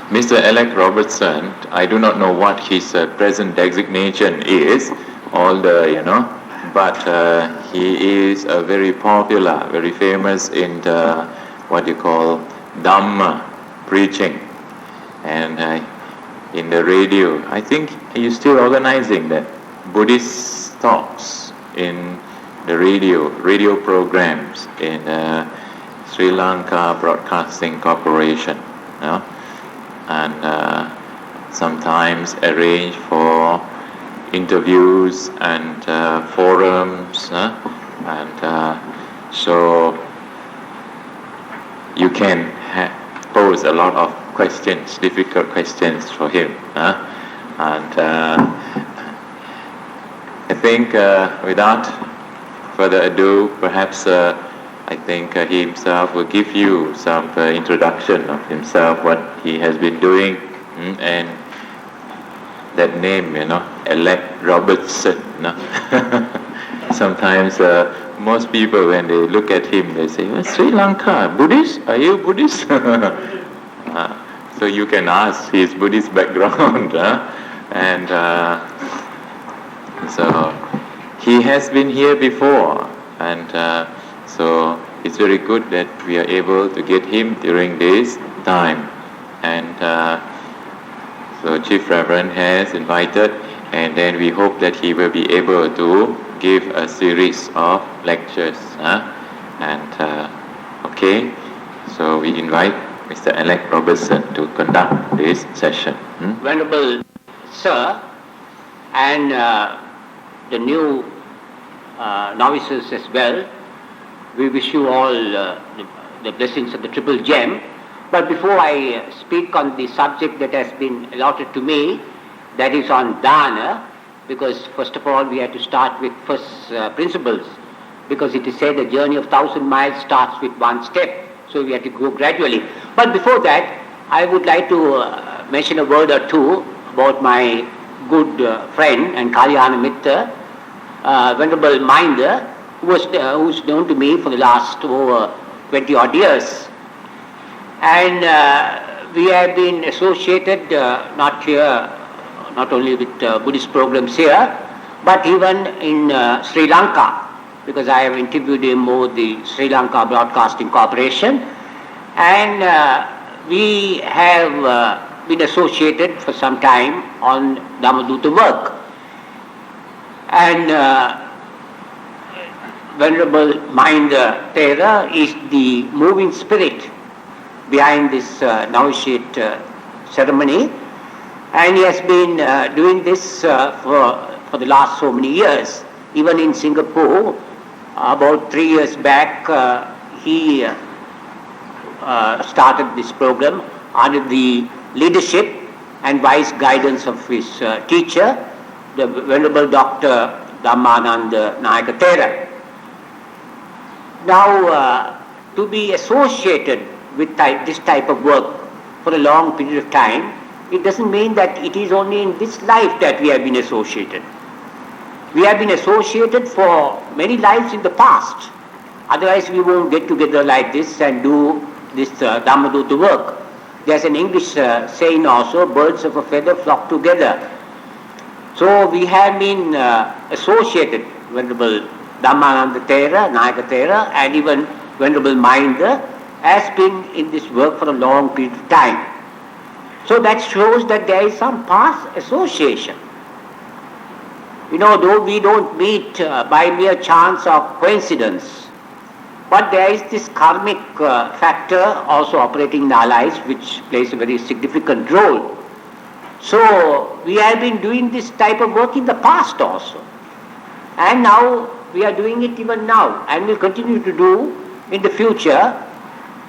Mr. Alec Robertson, I do not know what his present designation is, but he is very popular, very famous in the, what you call, Dhamma preaching. And in the radio, I think he's still organizing that Buddhist talks in the radio programs in Sri Lanka Broadcasting Corporation, and sometimes arrange for interviews and forums, and so you can pose a lot of questions, difficult questions for him, and I think without further ado, perhaps I think he himself will give you some introduction of himself, what he has been doing, and that name, Alec Robertson. Sometimes most people, when they look at him, they say, Sri Lanka, Buddhist? Are you Buddhist? So you can ask his Buddhist background, and so he has been here before, and so it's very good that we are able to get him during this time. And so Chief Reverend has invited, and then we hope that he will be able to give a series of lectures. Okay, so we invite Mr. Alec Robertson to conduct this session. Venerable Sir, and the new novices as well, we wish you all the blessings of the Triple Gem. But before I speak on the subject that has been allotted to me, that is on dana, because first of all we have to start with first principles, because it is said the journey of 1,000 miles starts with one step, so we have to go gradually. But before that, I would like to mention a word or two about my good friend and Kalyana Mitra, Venerable Minder, who's known to me for the last over 20 odd years. And we have been associated not only with Buddhist programs here, but even in Sri Lanka, because I have interviewed him over the Sri Lanka Broadcasting Corporation, and we have been associated for some time on Dhammadutta work. And Venerable Mahinda Thera is the moving spirit behind this novitiate ceremony, and he has been doing this for the last so many years. Even in Singapore, about 3 years back, he started this program under the leadership and wise guidance of his teacher, the Venerable Dr. Dhammananda Nayaka Thera. Now, to be associated with this type of work for a long period of time, it doesn't mean that it is only in this life that we have been associated. We have been associated for many lives in the past. Otherwise, we won't get together like this and do this Dhammadutta work. There's an English saying also, birds of a feather flock together. So we have been associated, Venerable Dhammananda Thera, Nayaka Thera, and even Venerable Mahinda has been in this work for a long period of time. So that shows that there is some past association. Though we don't meet by mere chance or coincidence, but there is this karmic factor also operating in our lives, which plays a very significant role. So we have been doing this type of work in the past also. And now we are doing it even now, and will continue to do in the future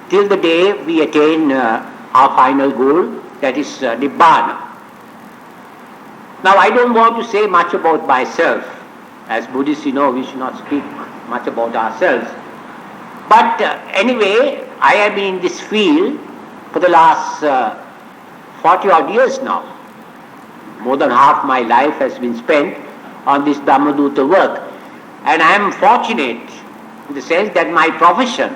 till the day we attain our final goal, that is Nibbana. Now, I don't want to say much about myself. As Buddhists, we should not speak much about ourselves. But anyway, I have been in this field for the last 40 odd years now. More than half my life has been spent on this Dhammadutta work. And I am fortunate in the sense that my profession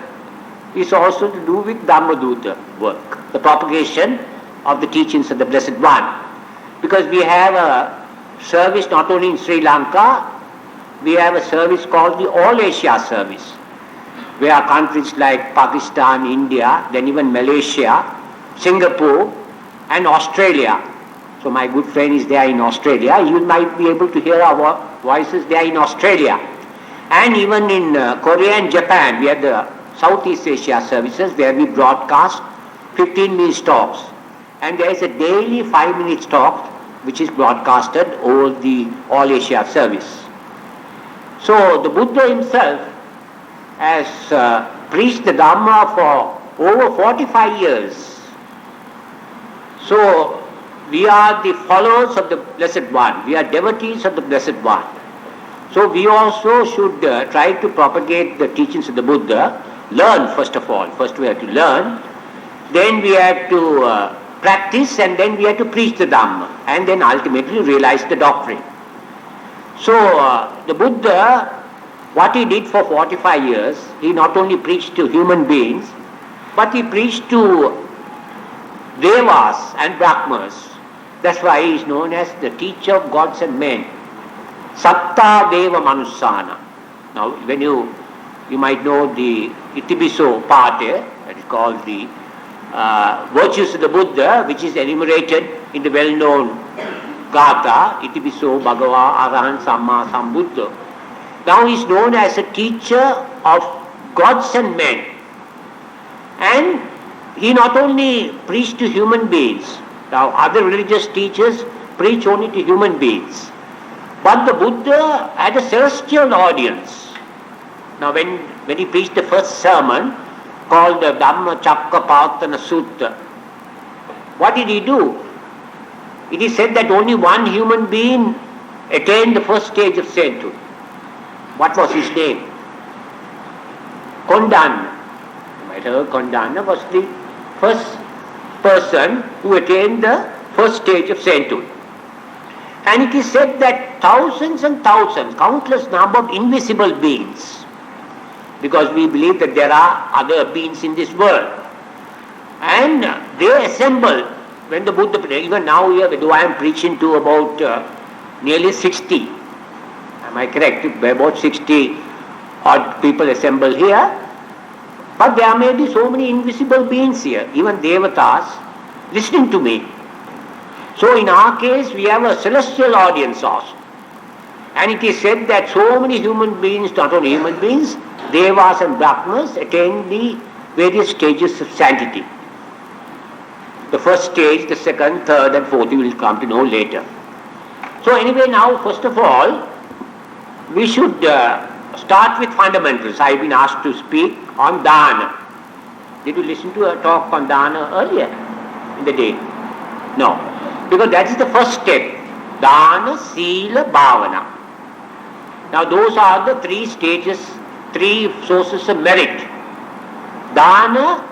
is also to do with Dhammadutta work, the propagation of the teachings of the Blessed One. Because we have a service not only in Sri Lanka, we have a service called the All Asia Service, where countries like Pakistan, India, then even Malaysia, Singapore and Australia. So my good friend is there in Australia. You might be able to hear our voices there in Australia. And even in Korea and Japan, we have the Southeast Asia services where we broadcast 15-minute talks. And there is a daily 5-minute talk which is broadcasted over the All Asia service. So the Buddha himself has preached the Dhamma for over 45 years. So we are the followers of the Blessed One. We are devotees of the Blessed One. So we also should try to propagate the teachings of the Buddha. Learn first of all. First we have to learn. Then we have to practice, and then we have to preach the Dhamma. And then ultimately realize the doctrine. So the Buddha, what he did for 45 years, he not only preached to human beings, but he preached to Devas and Brahmas. That's why he is known as the teacher of gods and men. Satta Deva Manusana. Now when you might know the Itipiso part, that is called the virtues of the Buddha, which is enumerated in the well-known Gatha, Itipiso Bhagava Arahan Samma Sambuddha. Now he is known as a teacher of gods and men. And he not only preached to human beings. Now other religious teachers preach only to human beings. But the Buddha had a celestial audience. Now when he preached the first sermon called the Dhammacakkappavattana Sutta, what did he do? It is said that only one human being attained the first stage of sainthood. What was his name? Kondana. You might have heard Kondana was the first person who attained the first stage of sainthood. And it is said that thousands and thousands, countless number of invisible beings, because we believe that there are other beings in this world, and they assemble when the Buddha, even now here, though I am preaching to about nearly 60, am I correct? About 60 odd people assemble here, but there may be so many invisible beings here, even Devatas, listening to me. So in our case, we have a celestial audience also. And it is said that so many human beings, not only human beings, Devas and Brahmas attain the various stages of sanctity. The first stage, the second, third and fourth, you will come to know later. So anyway, now first of all, we should start with fundamentals. I have been asked to speak on Dana. Did you listen to a talk on Dana earlier in the day? No. Because that is the first step. Dana, Sila, Bhavana. Now those are the three stages, three sources of merit. Dana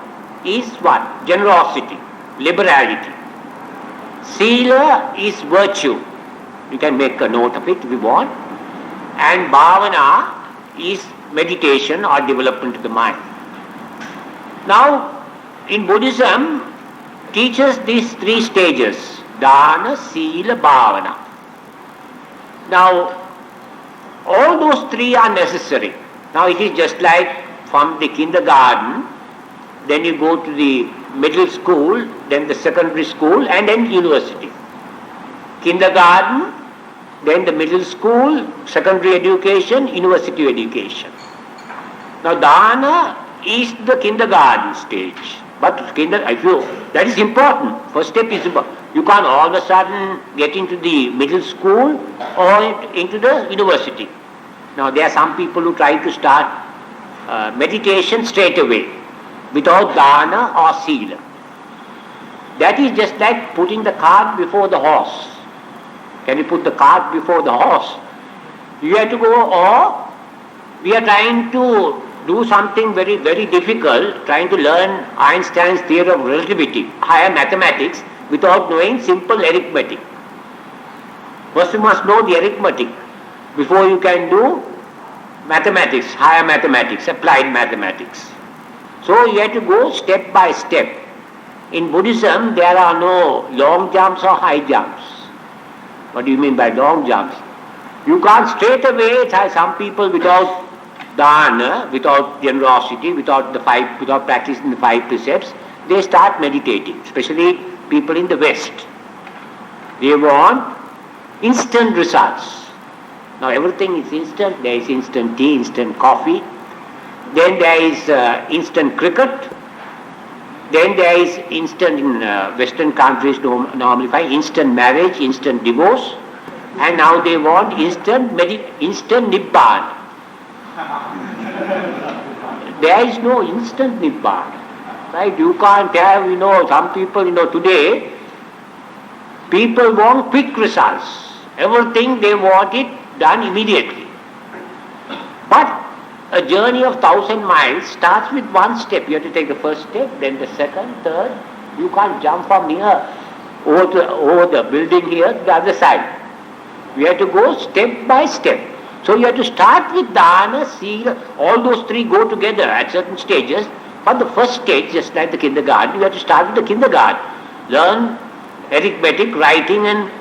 is what? Generosity, liberality. Sila is virtue. You can make a note of it if you want. And Bhavana is meditation or development of the mind. Now, in Buddhism, teaches these three stages. Dana, Sila, Bhavana. Now, all those three are necessary. Now it is just like from the kindergarten, then you go to the middle school, then the secondary school, and then university. Kindergarten, then the middle school, secondary education, university education. Now Dana is the kindergarten stage. But that is important. First step is important. You can't all of a sudden get into the middle school or into the university. Now there are some people who try to start meditation straight away without Dana or Sila. That is just like putting the cart before the horse. Can you put the cart before the horse? You have to go, or we are trying to do something very, very difficult, trying to learn Einstein's theory of relativity, higher mathematics, without knowing simple arithmetic. First you must know the arithmetic before you can do mathematics, higher mathematics, applied mathematics. So you have to go step by step. In Buddhism, there are no long jumps or high jumps. What do you mean by long jumps? You can't straight away, some people without dana, without generosity, without practicing the 5 precepts, they start meditating, especially people in the West. They want instant results. Now everything is instant. There is instant tea, instant coffee. Then there is instant cricket. Then there is instant, in Western countries normally instant marriage, instant divorce, and now they want instant Nibbana. There is no instant Nibbana, right? You can't have, some people, today, people want quick results. Everything they want it done immediately. But a journey of 1,000 miles starts with one step. You have to take the first step, then the second, third. You can't jump from here over the building here to the other side. You have to go step by step. So you have to start with dana, sila, all those 3 go together at certain stages. But the first stage, just like the kindergarten, you have to start with the kindergarten. Learn arithmetic, writing and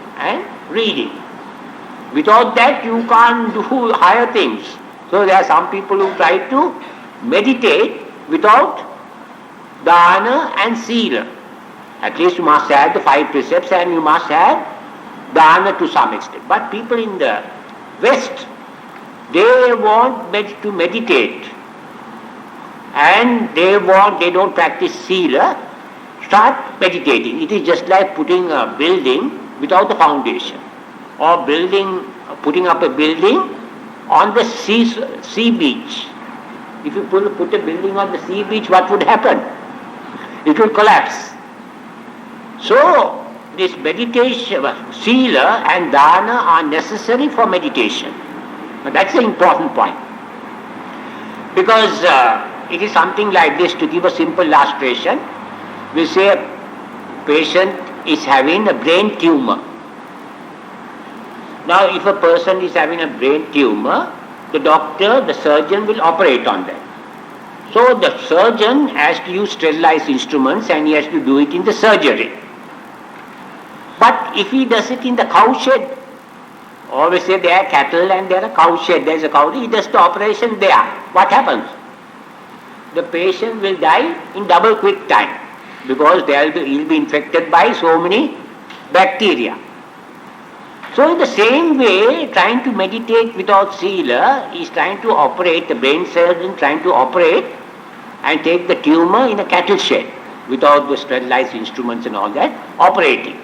reading. Without that you can't do higher things. So there are some people who try to meditate without dana and sila. At least you must have the 5 precepts and you must have dana to some extent. But people in the West, they want to meditate and they don't practice sila, start meditating. It is just like putting a building without the foundation, or putting up a building on the sea beach. If you put a building on the sea beach, what would happen? It will collapse. So this meditation, sila and dana are necessary for meditation. But that's the important point. Because it is something like this. To give a simple illustration, we say a patient is having a brain tumor. Now if a person is having a brain tumor, the surgeon will operate on that. So the surgeon has to use sterilized instruments and he has to do it in the surgery. But if he does it in the cowshed, always say there are cattle and there are cowshed, there is a cow, he does the operation there. What happens? The patient will die in double quick time because he will be infected by so many bacteria. So in the same way, trying to meditate without sila is trying to operate, the brain surgeon trying to operate and take the tumor in a cattle shed without the sterilized instruments and all that, operating.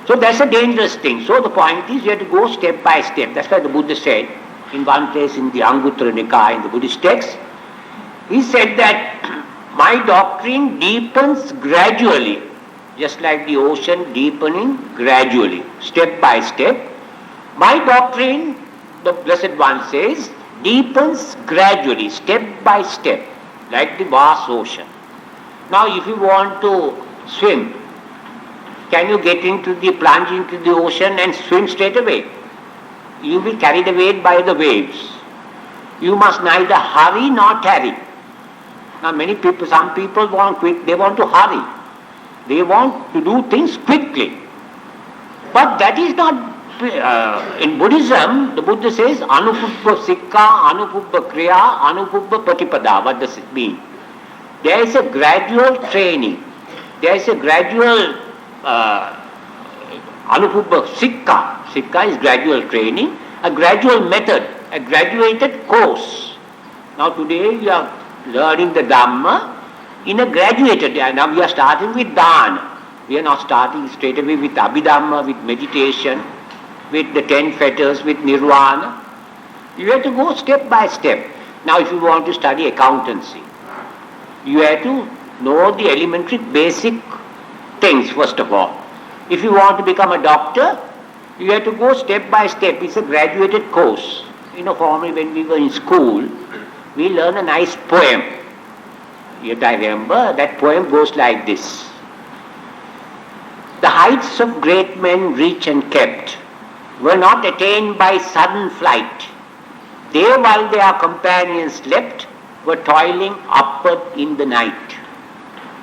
So that's a dangerous thing. So the point is you have to go step by step. That's why the Buddha said in one place in the Anguttara Nikaya, in the Buddhist text, he said that my doctrine deepens gradually, just like the ocean deepening gradually, step by step. My doctrine, the Blessed One says, deepens gradually, step by step, like the vast ocean. Now if you want to swim, can you plunge into the ocean and swim straight away? You will be carried away by the waves. You must neither hurry nor tarry. Now some people want quick, they want to hurry. They want to do things quickly. But that is not, in Buddhism, the Buddha says, Anupubba Sikha, Anupubba Kriya, Anupubba Patipada. What does it mean? There is a gradual training. There is a gradual Anupubba Sikha. Sikha is gradual training, a gradual method, a graduated course. Now today we are learning the Dhamma in a graduated, now we are starting with Dana. We are not starting straight away with Abhidhamma, with meditation, with the 10 fetters, with Nirvana. You have to go step by step. Now if you want to study accountancy, you have to know the elementary basic things first of all. If you want to become a doctor, you have to go step by step. It's a graduated course. Formerly when we were in school, we learn a nice poem. Yet I remember that poem goes like this. The heights of great men reached and kept were not attained by sudden flight. They, while their companions slept, were toiling upward in the night.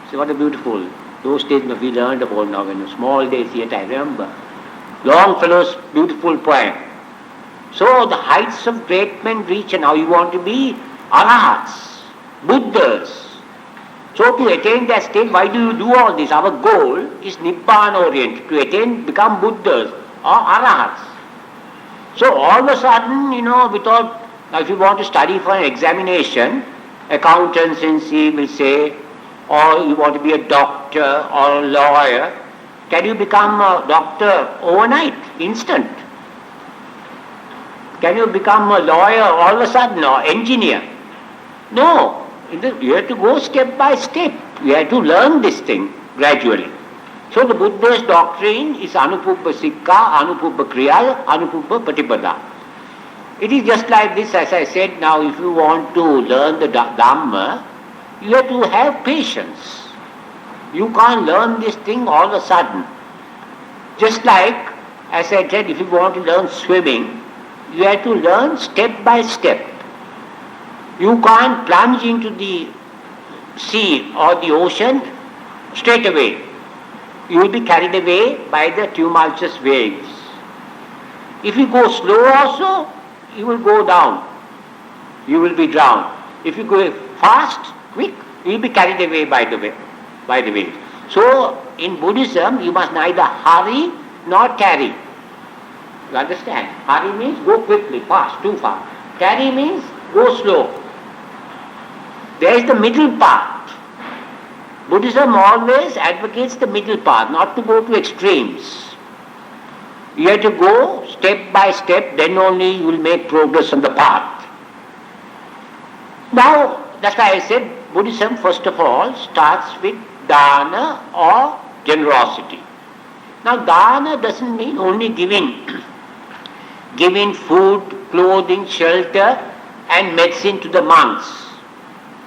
So what a beautiful, those days we learned about now in small days yet I remember. Longfellow's beautiful poem. So the heights of great men reach, and now you want to be arahats, Buddhas. So to attain that state, why do you do all this? Our goal is Nibbana oriented, to attain, become Buddhas or arahats. So all of a sudden, without, now if you want to study for an examination, accountancy will say, or you want to be a doctor or a lawyer, can you become a doctor overnight, instant? Can you become a lawyer all of a sudden or engineer? No. You have to go step by step. You have to learn this thing gradually. So the Buddha's doctrine is Anupubba Sikha, Anupubba Kriya, Anupubba Patipada. It is just like this, as I said now, if you want to learn the Dhamma, you have to have patience. You can't learn this thing all of a sudden. Just like, as I said, if you want to learn swimming, you have to learn step by step. You can't plunge into the sea or the ocean straight away. You will be carried away by the tumultuous waves. If you go slow also, you will go down. You will be drowned. If you go fast, quick, you will be carried away by the waves. So, in Buddhism, you must neither hurry nor tarry. You understand? Hurry means go quickly, fast, too fast. Tarry means go slow. There is the middle path. Buddhism always advocates the middle path, not to go to extremes. You have to go step by step, then only you will make progress on the path. Now, that's why I said Buddhism first of all starts with dana or generosity. Now dana doesn't mean only giving food, clothing, shelter and medicine to the monks.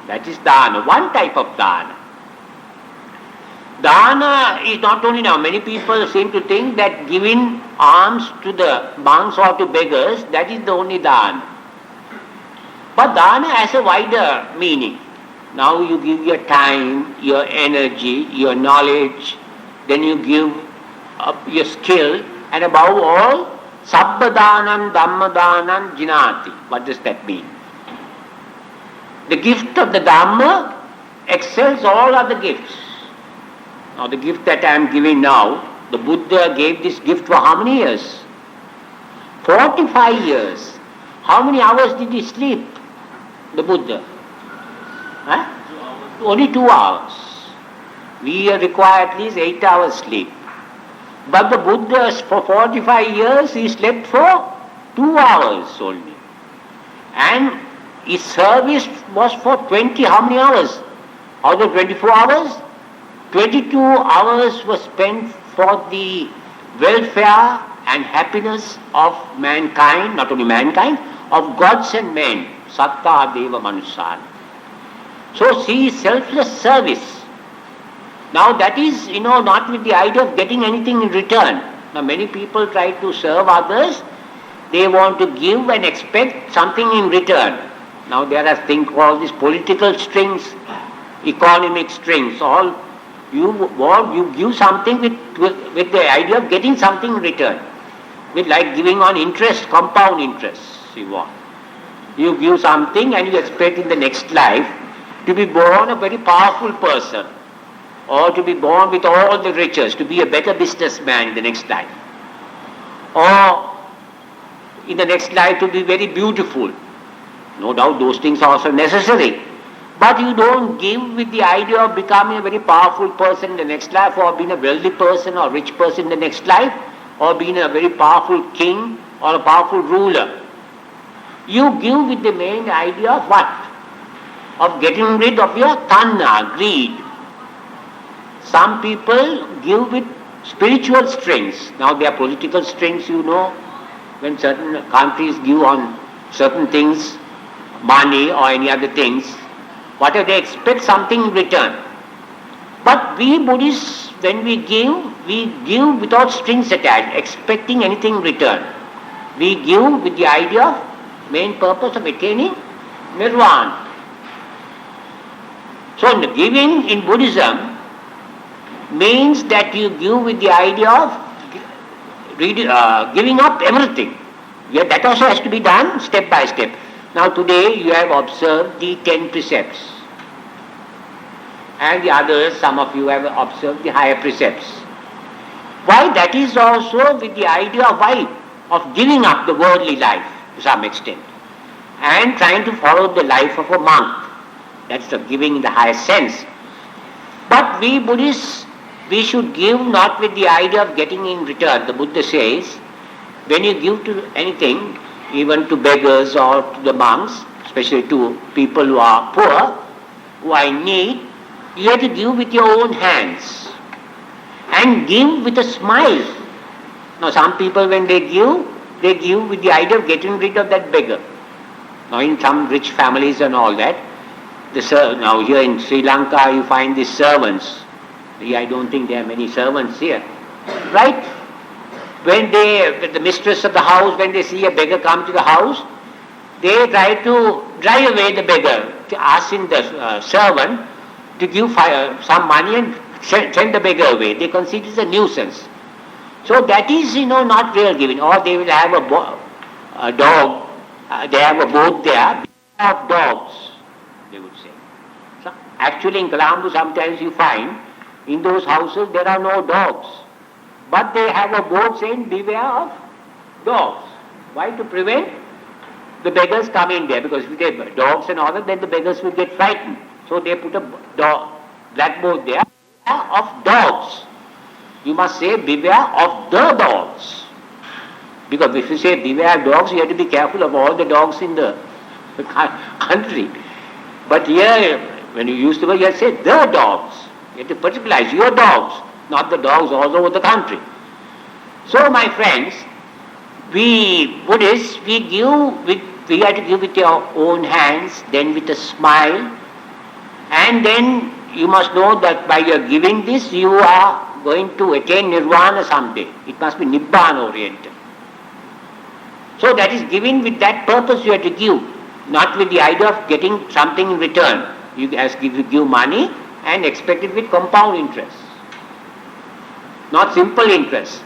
That is dana, one type of dana. Dana is not only now, many people seem to think that giving alms to the monks or to beggars, that is the only dana. But dana has a wider meaning. Now you give your time, your energy, your knowledge, then you give up your skill, and above all, sabbadhanam dhammadhanam jinati. What does that mean? The gift of the Dhamma excels all other gifts. Now the gift that I am giving now, the Buddha gave this gift for how many years? 45 years. How many hours did he sleep, the Buddha? Only 2 hours. We require at least 8 hours sleep. But the Buddha, for 45 years, he slept for 2 hours only. And his service was for 20, how many hours? Out of 24 hours? 22 hours were spent for the welfare and happiness of mankind, not only mankind, of gods and men. Satta Deva Manusana. So see, selfless service. Now that is, not with the idea of getting anything in return. Now many people try to serve others, they want to give and expect something in return. Now there are things called these political strings, economic strings, all. You give something with the idea of getting something in return. With like giving on interest, compound interest, you want. You give something and you expect in the next life to be born a very powerful person, or to be born with all the riches, to be a better businessman in the next life, or in the next life to be very beautiful. No doubt those things are also necessary. But you don't give with the idea of becoming a very powerful person in the next life, or being a wealthy person or rich person in the next life, or being a very powerful king or a powerful ruler. You give with the main idea of what? Of getting rid of your tanha, greed. Some people give with spiritual strings. Now there are political strings, when certain countries give on certain things, money or any other things, whatever they expect something in return. But we Buddhists, when we give without strings attached, expecting anything in return. We give with the idea of main purpose of attaining nirvana. So in the giving in Buddhism, means that you give with the idea of giving up everything. Yeah, that also has to be done step by step. Now today you have observed the 10 precepts. And the others, some of you have observed the higher precepts. Why? That is also with the idea of why? Of giving up the worldly life to some extent and trying to follow the life of a monk. That's the giving in the highest sense. But we Buddhists, we should give not with the idea of getting in return. The Buddha says, when you give to anything, even to beggars or to the monks, especially to people who are poor, who are in need, you have to give with your own hands and give with a smile. Now some people when they give with the idea of getting rid of that beggar. Now in some rich families and all that, now here in Sri Lanka you find these servants. I don't think there are many servants here. Right? When the mistress of the house, when they see a beggar come to the house, they try to drive away the beggar, asking the servant to give some money and send the beggar away. They consider it a nuisance. So that is, not real giving. Or they will have a dog, they have a boat there, of dogs, they would say. So actually in Colombo sometimes you find, in those houses there are no dogs. But they have a board saying, beware of dogs. Why? To prevent the beggars coming there. Because if they have dogs and all that, then the beggars will get frightened. So they put a blackboard there of dogs. You must say, beware of the dogs. Because if you say beware of dogs, you have to be careful of all the dogs in the country. But here, when you use the word, you have to say the dogs. You have to particularize your dogs, not the dogs all over the country. So my friends, we Buddhists, we have to give with your own hands, then with a smile, and then you must know that by your giving this, you are going to attain nirvana someday. It must be Nibbana oriented. So that is giving with that purpose you have to give, not with the idea of getting something in return. You give money and expect it with compound interest, not simple interest.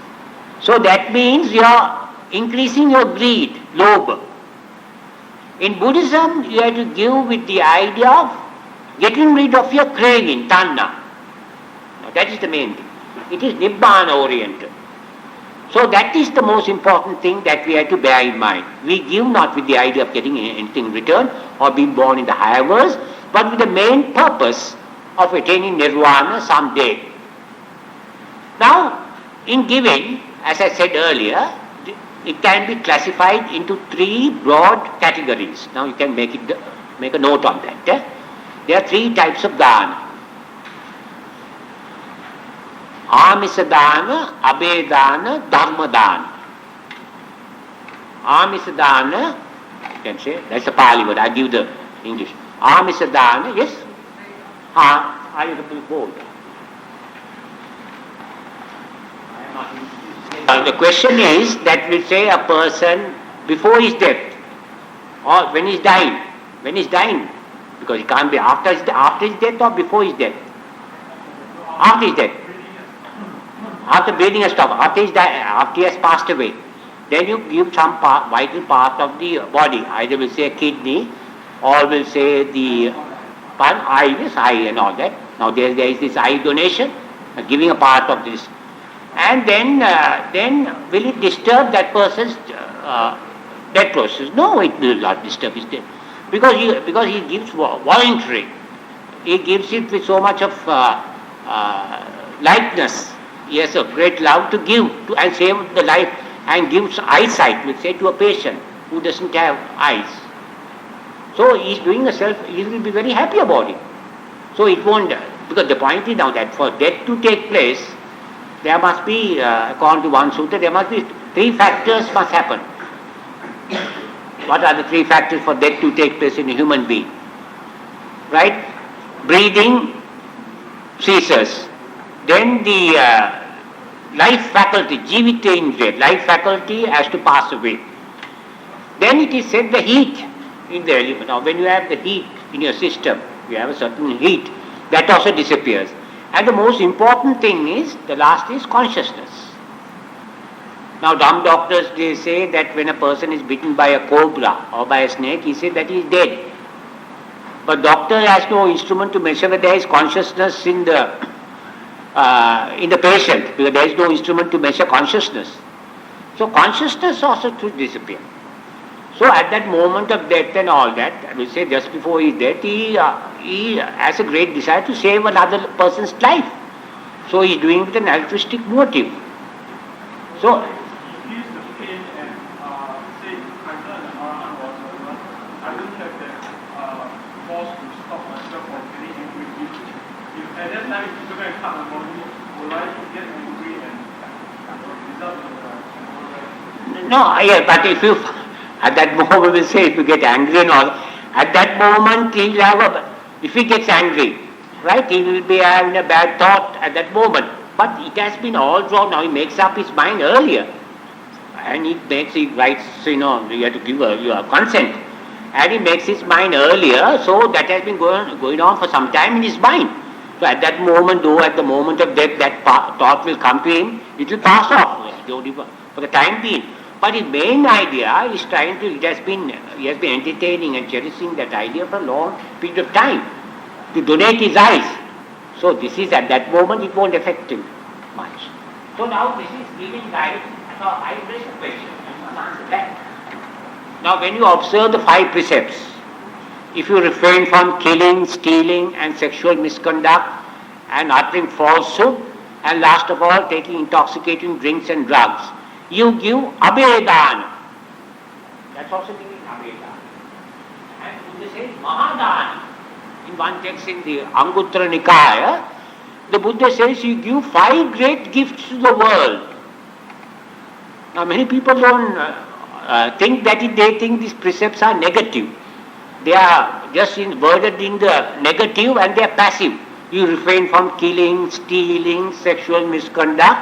So that means you are increasing your greed, lobha. In Buddhism, you have to give with the idea of getting rid of your craving, tanna. Now that is the main thing. It is Nibbana oriented. So that is the most important thing that we have to bear in mind. We give not with the idea of getting anything in return or being born in the higher worlds, but with the main purpose of attaining nirvana someday. Now, in giving, as I said earlier, it can be classified into 3 broad categories. Now you can make a note on that. There are 3 types of dana. Amisa dana, abhe dana, dharma dana. Amisa dana, you can say, that's a Pali word, I give the English. Amisa dana, yes? Are you bold? The question is that we say a person before his death or when he's dying. When he's dying, because it can't be after his death or before his death. After his death. After breathing has stopped, after he has passed away. Then you give some vital part of the body. Either will say a kidney or will say the eye and all that. Now there is this eye donation, giving a part of this. And then will it disturb that person's death process? No, it will not disturb his death. Because he gives voluntary. He gives it with so much of lightness. He has a great love to give and save the life and gives eyesight, we'll say, to a patient who doesn't have eyes. So he will be very happy about it. So it won't, because the point is now that for death to take place, there must be, according to one sutta, there must be 3 factors must happen. What are the 3 factors for death to take place in a human being? Right? Breathing ceases. Then the life faculty, jivita indriya, life faculty has to pass away. Then it is said the heat in the element. Now when you have the heat in your system, you have a certain heat, that also disappears. And the most important thing is, the last is consciousness. Now dumb doctors, they say that when a person is bitten by a cobra or by a snake, he says that he is dead. But doctor has no instrument to measure whether there is consciousness in the patient, because there is no instrument to measure consciousness. So consciousness also should disappear. So at that moment of death and all that, I will say just before his death, he has a great desire to save another person's life. So he is doing it with an altruistic motive. So at that time, if you go and cut my body, will I get angry and result in the no, yeah, but if you, at that moment we say, if you get angry and all, at that moment he'll have if he gets angry, right, he will be having a bad thought at that moment. But it has been all wrong. Now he makes up his mind earlier. And he writes, you have to give your consent. And he makes his mind earlier, so that has been going on for some time in his mind. So at that moment, though, at the moment of death, that thought will come to him, it will pass off for the time being. But his main idea is he has been entertaining and cherishing that idea for a long period of time, to donate his eyes. So this is, at that moment, it won't affect him much. So now this is giving life as a high-risk question. You must answer that. Now when you observe the 5 precepts, if you refrain from killing, stealing and sexual misconduct and uttering falsehood, and last of all taking intoxicating drinks and drugs, you give abhedana. That's also giving abhedana. And Buddha says mahadana. In one text in the Anguttara Nikaya, the Buddha says you give 5 great gifts to the world. Now many people don't think that they think these precepts are negative. They are just worded in the negative and they are passive. You refrain from killing, stealing, sexual misconduct.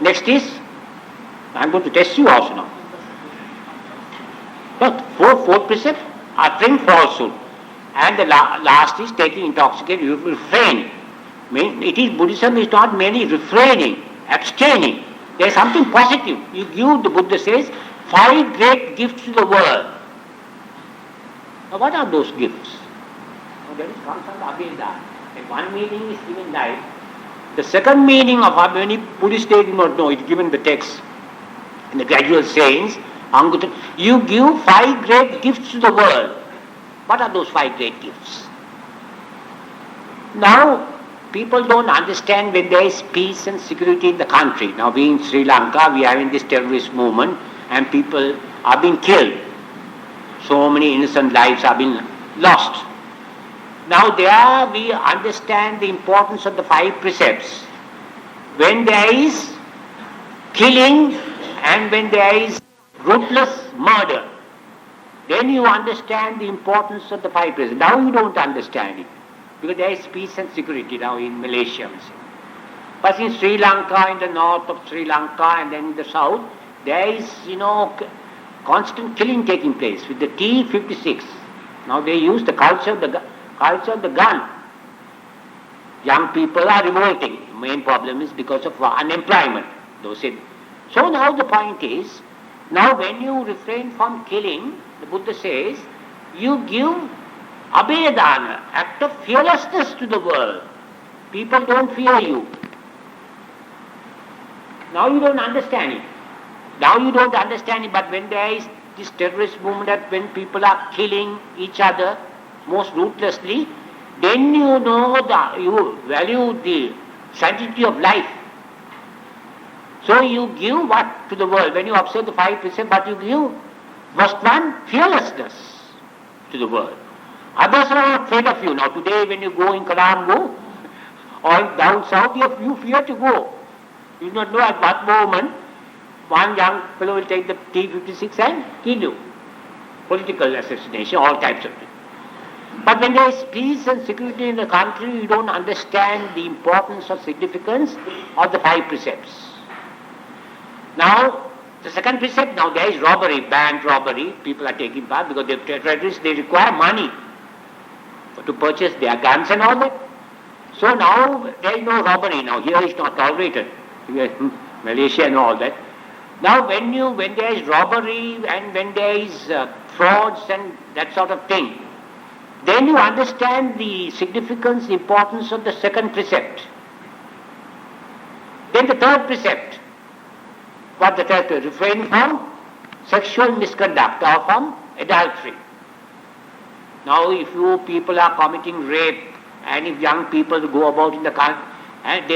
Next is, I am going to test you also now. But 4 precepts, uttering falsehood. And the last is taking intoxicating, you refrain. Buddhism is not merely refraining, abstaining. There is something positive. You give, the Buddha says, 5 great gifts to the world. Now what are those gifts? Now that comes from the Abhedana. One meaning is given life. The second meaning of many Buddhists they do not know, it's given the text in the gradual sayings. You give 5 great gifts to the world. What are those 5 great gifts? Now, people don't understand when there is peace and security in the country. Now, we in Sri Lanka, we are in this terrorist movement and people are being killed. So many innocent lives are being lost. Now, there we understand the importance of the 5 precepts. When there is killing and when there is ruthless murder, then you understand the importance of the 5 precepts. Now you don't understand it, because there is peace and security now in Malaysia. But in Sri Lanka, in the north of Sri Lanka and then in the south, there is, constant killing taking place with the T-56. Now they use the culture of the gun. Young people are revolting. The main problem is because of unemployment. So now the point is, now when you refrain from killing, the Buddha says, you give abhedana, act of fearlessness to the world. People don't fear you. Now you don't understand it. But when there is this terrorist movement, that when people are killing each other most ruthlessly, then you know that you value the sanctity of life. So you give what to the world? When you observe the 5 precepts, what you give? First one, fearlessness to the world. Others are not afraid of you. Now today when you go in Colombo or down south, you fear to go. You do not know at what moment one young fellow will take the T-56 and kill you. Political assassination, all types of things. But when there is peace and security in the country, you don't understand the importance or significance of the 5 precepts. Now, the second precept, now there is robbery, banned robbery. People are taking part because they terrorists, they require money to purchase their guns and all that. So now there is no robbery. Now here it's not tolerated. Here, Malaysia and all that. Now when there is robbery and when there is frauds and that sort of thing, then you understand the significance, the importance of the second precept. Then the third precept. What the third? Refrain from sexual misconduct or from adultery. Now if you people are committing rape, and if young people go about in the car and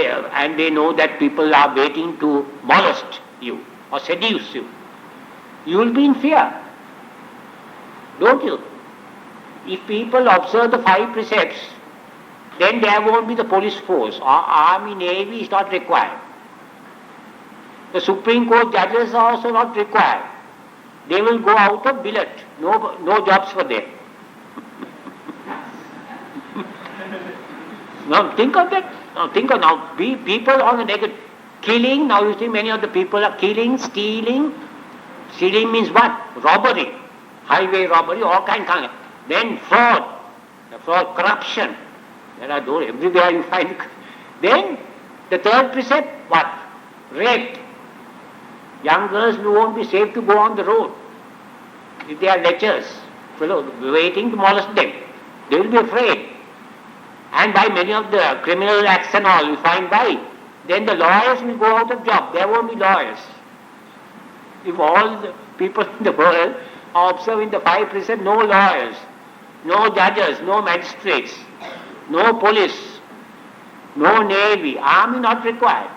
they know that people are waiting to molest you or seduce you, you will be in fear, don't you? If people observe the 5 precepts, then there won't be the police force or army, navy is not required. The Supreme Court judges are also not required. They will go out of billet, no jobs for them. Now think of that. Now people on the negative. Killing, now you see many of the people are killing, stealing. Stealing means what? Robbery. Highway robbery, all kind. Then fraud, corruption. There are those, everywhere you find. Then the third precept, what? Rape. Young girls won't be safe to go on the road. If they are lechers, waiting to molest them, they will be afraid. And by many of the criminal acts and all, you find why. Then the lawyers will go out of job. There won't be lawyers. If all the people in the world are observing the 5 precepts, no lawyers, no judges, no magistrates, no police, no navy, army not required.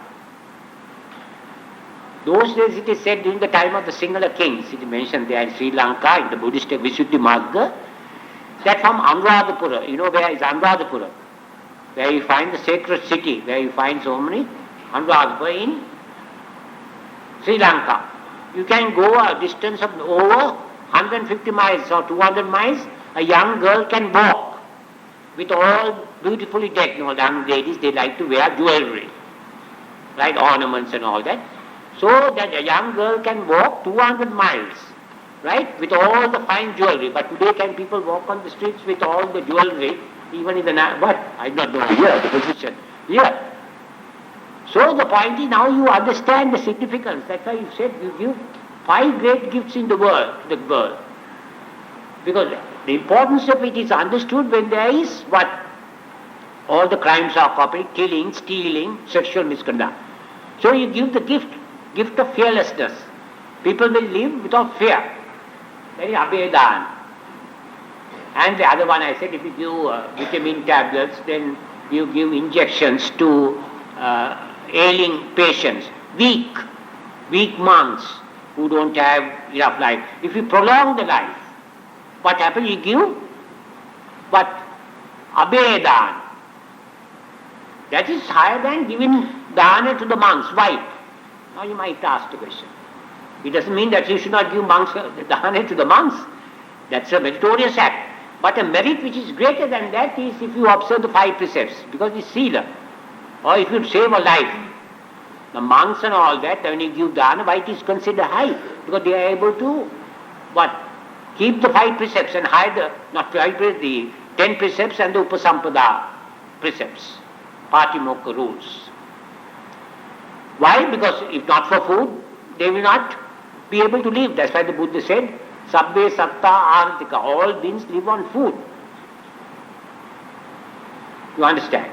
Those days it is said during the time of the Sinhala kings, it is mentioned there in Sri Lanka in the Buddhist Visuddhimagga, that from Anuradhapura, you know where is Anuradhapura? Where you find the sacred city, where you find so many, Anuradhapura in Sri Lanka. You can go a distance of over 150 miles or 200 miles, a young girl can walk with all beautifully decked. You know, young ladies, they like to wear jewelry, right, ornaments and all that. So that a young girl can walk 200 miles, right, with all the fine jewelry. But today can people walk on the streets with all the jewelry, even in the night? What? I do not know here, the position. Here. So the point is now you understand the significance. That's why you said you give 5 great gifts in the world to the world. Because the importance of it is understood when there is what? All the crimes are copied, killing, stealing, sexual misconduct. So you give the gift of fearlessness. People will live without fear. That is Abhedan. And the other one I said, if you give vitamin tablets, then you give injections to ailing patients, weak monks who don't have enough life. If you prolong the life, what happens? You give what? Abhedan. That is higher than giving dana to the monks. Why? Now you might ask the question. It doesn't mean that you should not give dana to the monks. That's a meritorious act. But a merit which is greater than that is if you observe the 5 precepts, because it's sila. Or if you save a life. The monks and all that, when you give dana, why it is considered high? Because they are able to, what? Keep the 5 precepts and hide the 10 precepts and the upasampada precepts, patimokkha rules. Why? Because if not for food, they will not be able to live. That's why the Buddha said, Sabbe satta artika, all beings live on food. You understand?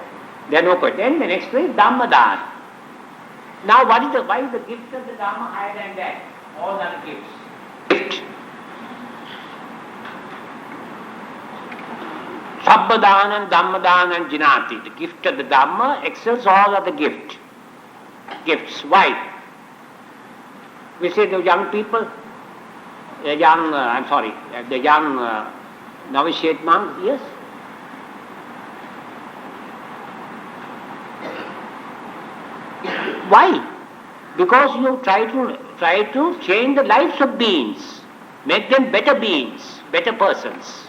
There are no questions. Then the next one is Dhammadana. Now why is the gift of the Dhamma higher than that? All other gifts. Gift. Sabbadana, Dhammadana and Jinati. The gift of the Dhamma excels all other gifts. Why? We say the young people, the young novitiate monks, yes? Why? Because you try to change the lives of beings, make them better beings, better persons.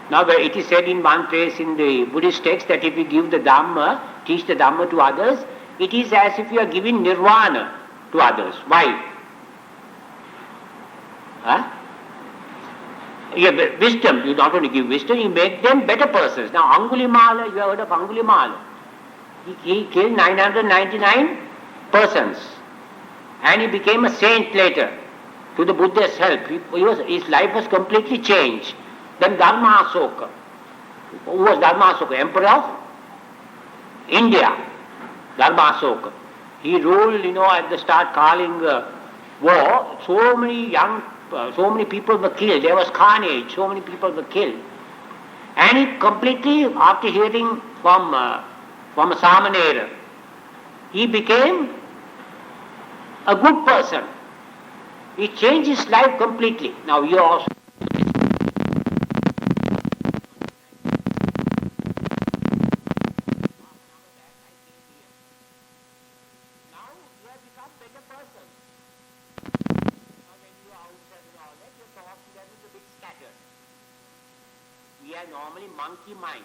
Now it is said in one place in the Buddhist text that if you give the Dhamma, teach the Dhamma to others, it is as if you are giving nirvana to others. Why? Yeah, but wisdom, you not only give wisdom, you make them better persons. Now Angulimala, you have heard of Angulimala. He killed 999 persons and he became a saint later to the Buddha's help. His life was completely changed. Then Dharma Asoka. Who was Dharma Asoka? Emperor of India. Dharma Asoka. He ruled, at the start Kalinga war, so many people were killed. There was carnage, so many people were killed. And he completely, after hearing from a Samanera, he became a good person. He changed his life completely. Now you also normally monkey minds,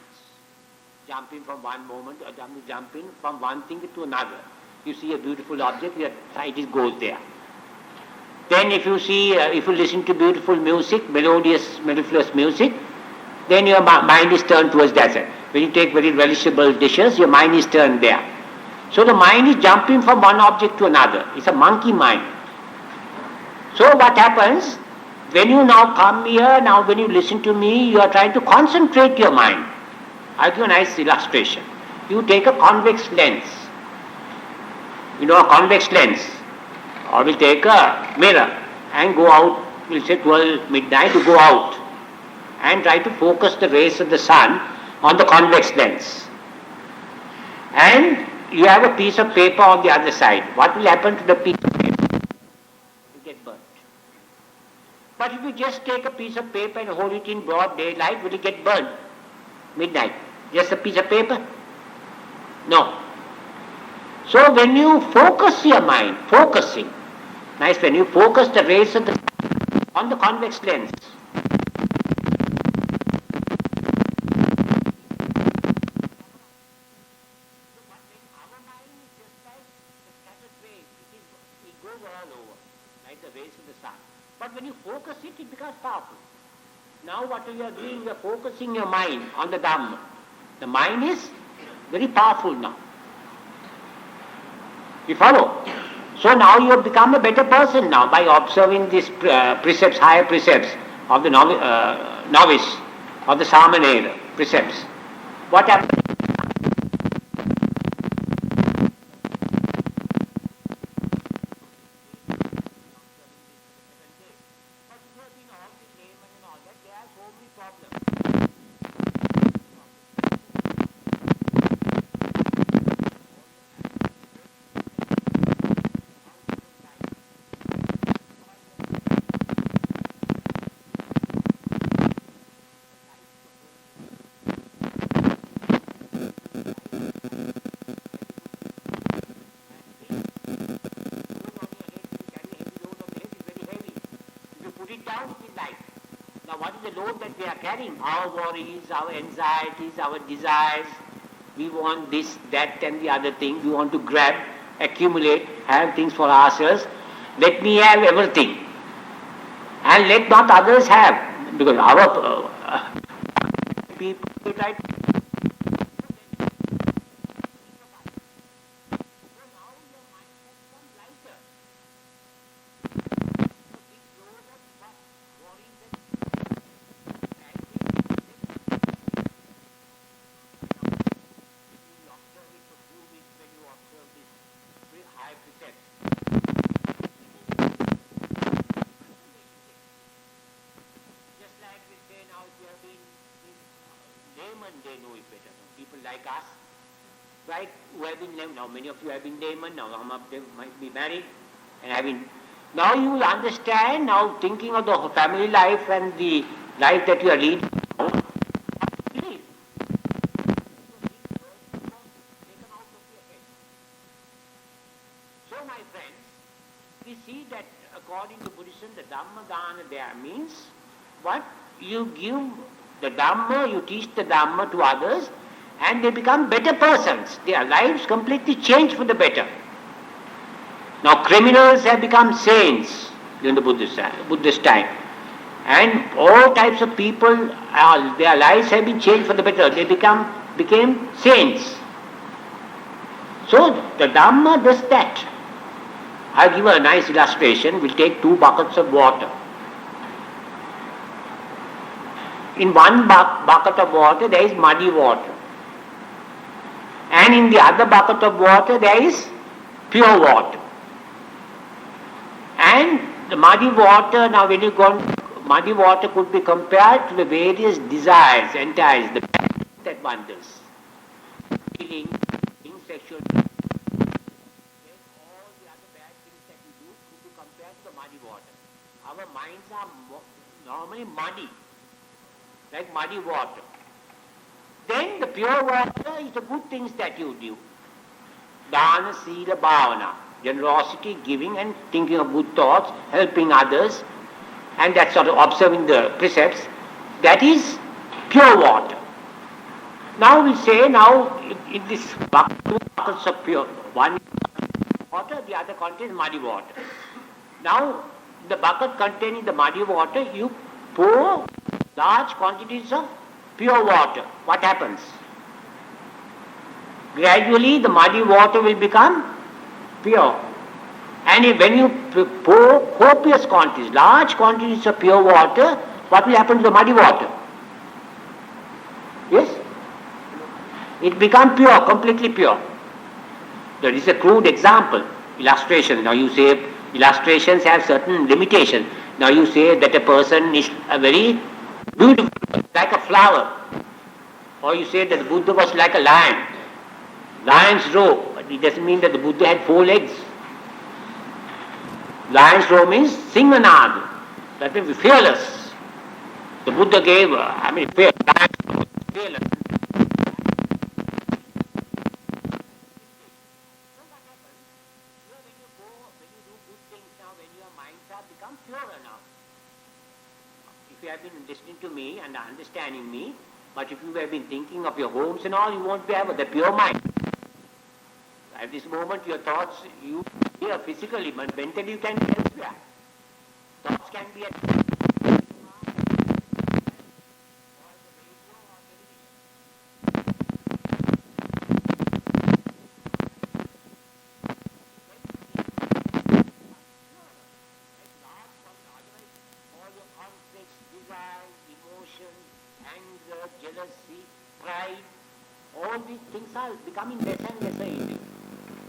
jumping from one moment, or jumping from one thing to another. You see a beautiful object, your sight goes there. Then if you listen to beautiful music, mellifluous music, then your mind is turned towards that. When you take very relishable dishes, your mind is turned there. So the mind is jumping from one object to another. It's a monkey mind. So what happens? When you now come here, now when you listen to me, you are trying to concentrate your mind. I'll give you a nice illustration. You take a convex lens. A convex lens. Or we'll take a mirror and go out, we'll say 12 midnight, to go out and try to focus the rays of the sun on the convex lens. And you have a piece of paper on the other side. What will happen to the piece of paper? It will get burnt. But if you just take a piece of paper and hold it in broad daylight, will it get burned? Midnight. Just a piece of paper? No. So when you focus your mind, when you focus the rays of the sun on the convex lens, our mind is just like the scattered rays. It goes all over, like the rays of the sun. But when you focus it, it becomes powerful. Now what you are doing, you are focusing your mind on the Dhamma. The mind is very powerful now. You follow? So now you have become a better person now by observing these precepts, higher precepts of the novice, of the Samanera precepts. What happens? Our worries, our anxieties, our desires, we want this, that and the other thing, we want to grab, accumulate, have things for ourselves. Let me have everything and let not others have, because our people try to now many of you have been laymen, now some of them might be married and having. Now you will understand, now thinking of the family life and the life that you are leading. So my friends, we see that according to Buddhism, the Dhamma Dana there means what? You give the Dhamma, you teach the Dhamma to others, and they become better persons. Their lives completely change for the better. Now criminals have become saints during the Buddhist time. And all types of people, their lives have been changed for the better. They became saints. So the Dhamma does that. I'll give a nice illustration. We'll take 2 buckets of water. In one bucket of water there is muddy water. And in the other bucket of water there is pure water. And the muddy water, now when you go, muddy water could be compared to the various desires, entities, the bad things that one does. Stealing, sexual, all the other bad things that we do could be compared to the muddy water. Our minds are normally muddy, like muddy water. Then the pure water is the good things that you do. Dana, Sila, Bhavana. Generosity, giving and thinking of good thoughts, helping others, and that sort of observing the precepts, that is pure water. Now we say, now in this bucket, 2 buckets of pure, one water, the other contains muddy water. Now the bucket containing the muddy water, you pour large quantities of pure water. What happens? Gradually the muddy water will become pure. And when you pour copious quantities, large quantities of pure water, what will happen to the muddy water? Yes? It becomes pure, completely pure. That is a crude example, illustration. Now you say illustrations have certain limitations. Now you say that a person is a very beautiful, like a flower. Or you say that the Buddha was like a lion. Lion's robe, but it doesn't mean that the Buddha had 4 legs. Lion's robe means Singhanad. That means fearless. The Buddha gave, fearless. If you have been listening to me and understanding me, but if you have been thinking of your homes and all, you won't be able the pure mind. At this moment, your thoughts, you here physically, but mentally you can be elsewhere. Thoughts can be at jealousy, pride, all these things are becoming less and lesser in you.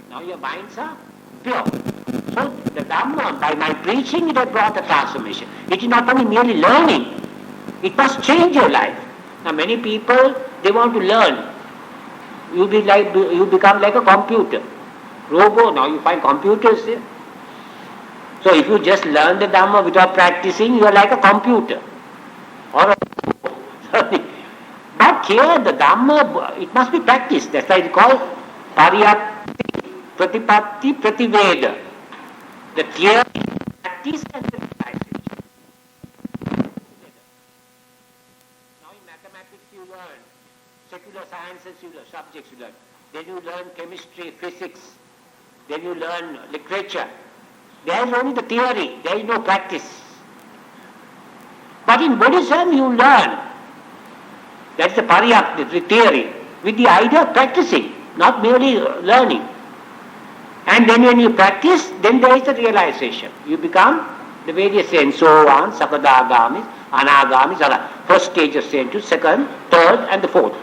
Now your minds are pure. So the Dhamma, by my preaching, it has brought a transformation. It is not only merely learning, it must change your life. Now many people, they want to learn. You become like a computer. Robo, now you find computers there. So if you just learn the Dhamma without practicing, you are like a computer. Or a But here the Dhamma, it must be practiced. That's why it's called Pariyatti, Pratipatti, Prativeda. The theory, practice and the realization. Now in mathematics you learn, secular sciences you learn, subjects you learn. Then you learn chemistry, physics. Then you learn literature. There is only the theory, there is no practice. But in Buddhism you learn. That's the pariyatti, the theory, with the idea of practicing, not merely learning. And then when you practice, then there is the realization. You become the various saints, so on, Sakadagamis, Anagamis, first stage of sainthood, second, third, and the fourth.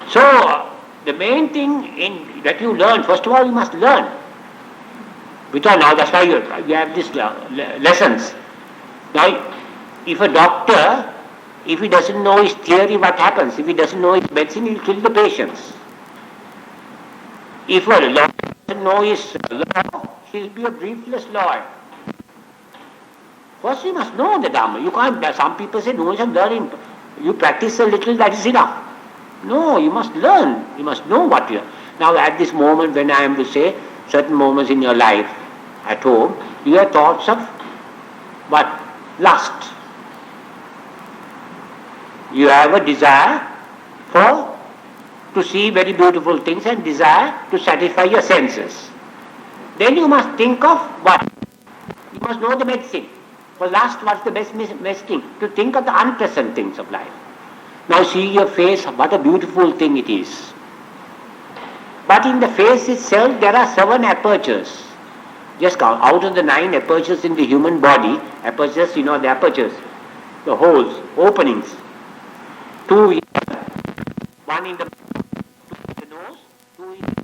So the main thing that you learn, first of all, you must learn. Now that's why you have these lessons. Now, if a doctor, if he doesn't know his theory, what happens? If he doesn't know his medicine, he will kill the patients. If a lawyer doesn't know his law, he will be a briefless lawyer. First you must know the Dhamma. You can't, some people say, no, I'm learning. You practice a little, that is enough. No, you must learn. You must know what you are. Now at this moment when I am to say, certain moments in your life, at home, you have thoughts of what? Lust. You have a desire to see very beautiful things and desire to satisfy your senses. Then you must think of what? You must know the medicine. For last, what's the best thing? To think of the unpleasant things of life. Now see your face, what a beautiful thing it is. But in the face itself, there are 7 apertures. Just count. Out of the 9 apertures in the human body, apertures, the apertures, the holes, openings. 2 here, 1 in the nose, 2 in the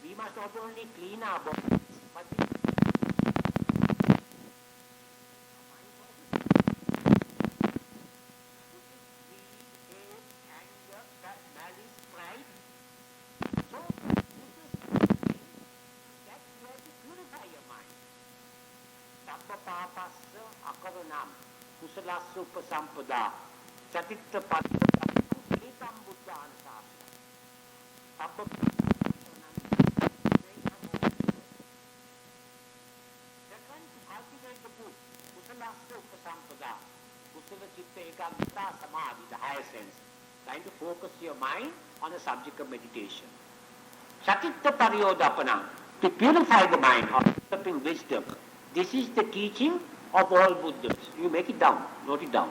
we must not only clean our bodies, but malice, pride. So this is that you have to purify your mind. Sabba papasya akaranam kusalasya upasampada satitta padam ekam buddhan sasana. Sabba the higher sense, trying to focus your mind on the subject of meditation. Satitta Pariyodapana, to purify the mind or developing wisdom. This is the teaching of all Buddhas. You make it down, note it down.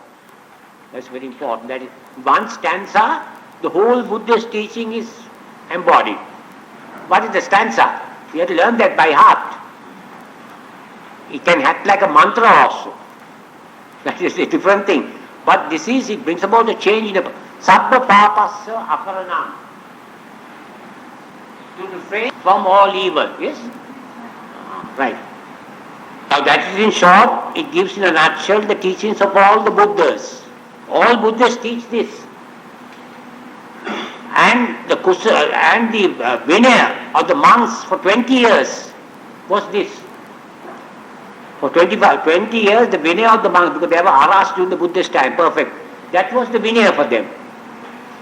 That's very important. That is one stanza, the whole Buddha's teaching is embodied. What is the stanza? You have to learn that by heart. It can act like a mantra also. That is a different thing. But this is, it brings about a change in the sabba papasya akaranam. To refrain from all evil. Yes? Right. Now that is in short, it gives in a nutshell the teachings of all the Buddhas. All Buddhas teach this. And the Vinaya of the monks for 20 years was this. For 20 years, the Vinaya of the monks, because they were harassed during the Buddhist time, perfect. That was the Vinaya for them.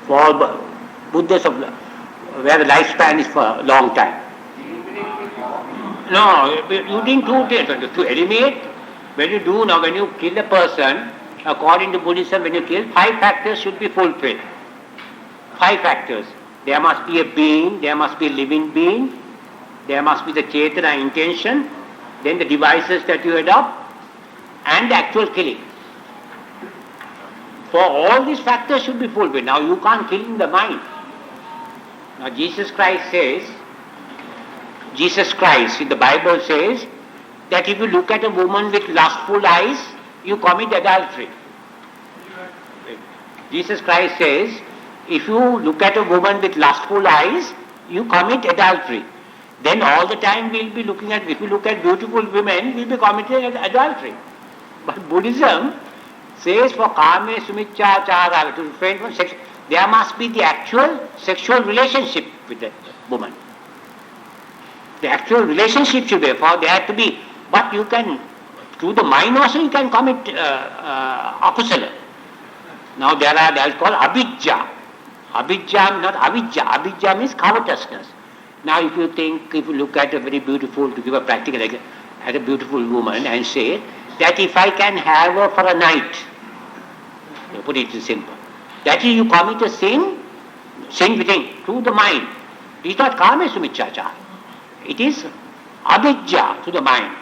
For all Buddhas where the lifespan is for a long time. No, you didn't do it. To eliminate, when you kill a person, according to Buddhism, when you kill, 5 factors should be fulfilled. 5 factors. There must be a being, there must be a living being, there must be the chetana intention, then the devices that you adopt, and the actual killing. For all these factors should be fulfilled. Now you can't kill in the mind. Now Jesus Christ in the Bible says, that if you look at a woman with lustful eyes, you commit adultery. Jesus Christ says, if you look at a woman with lustful eyes, you commit adultery. Then all the time we'll be looking at, if you look at beautiful women, we'll be committing adultery. But Buddhism says for kame sumichachara, to refrain from sex, there must be the actual sexual relationship with that woman. The actual relationship should be, for there have to be, but you can, through the mind also you can commit akusala. Now that's called abhijja. Abhijja, not avidya. Abhijja means covetousness. Now if you look at a very beautiful, to give a practical example, at a beautiful woman and say that if I can have her for a night, to put it simple, that is you commit a sin within, through the mind. It is not kame sumichachara. It is abhijja, to the mind.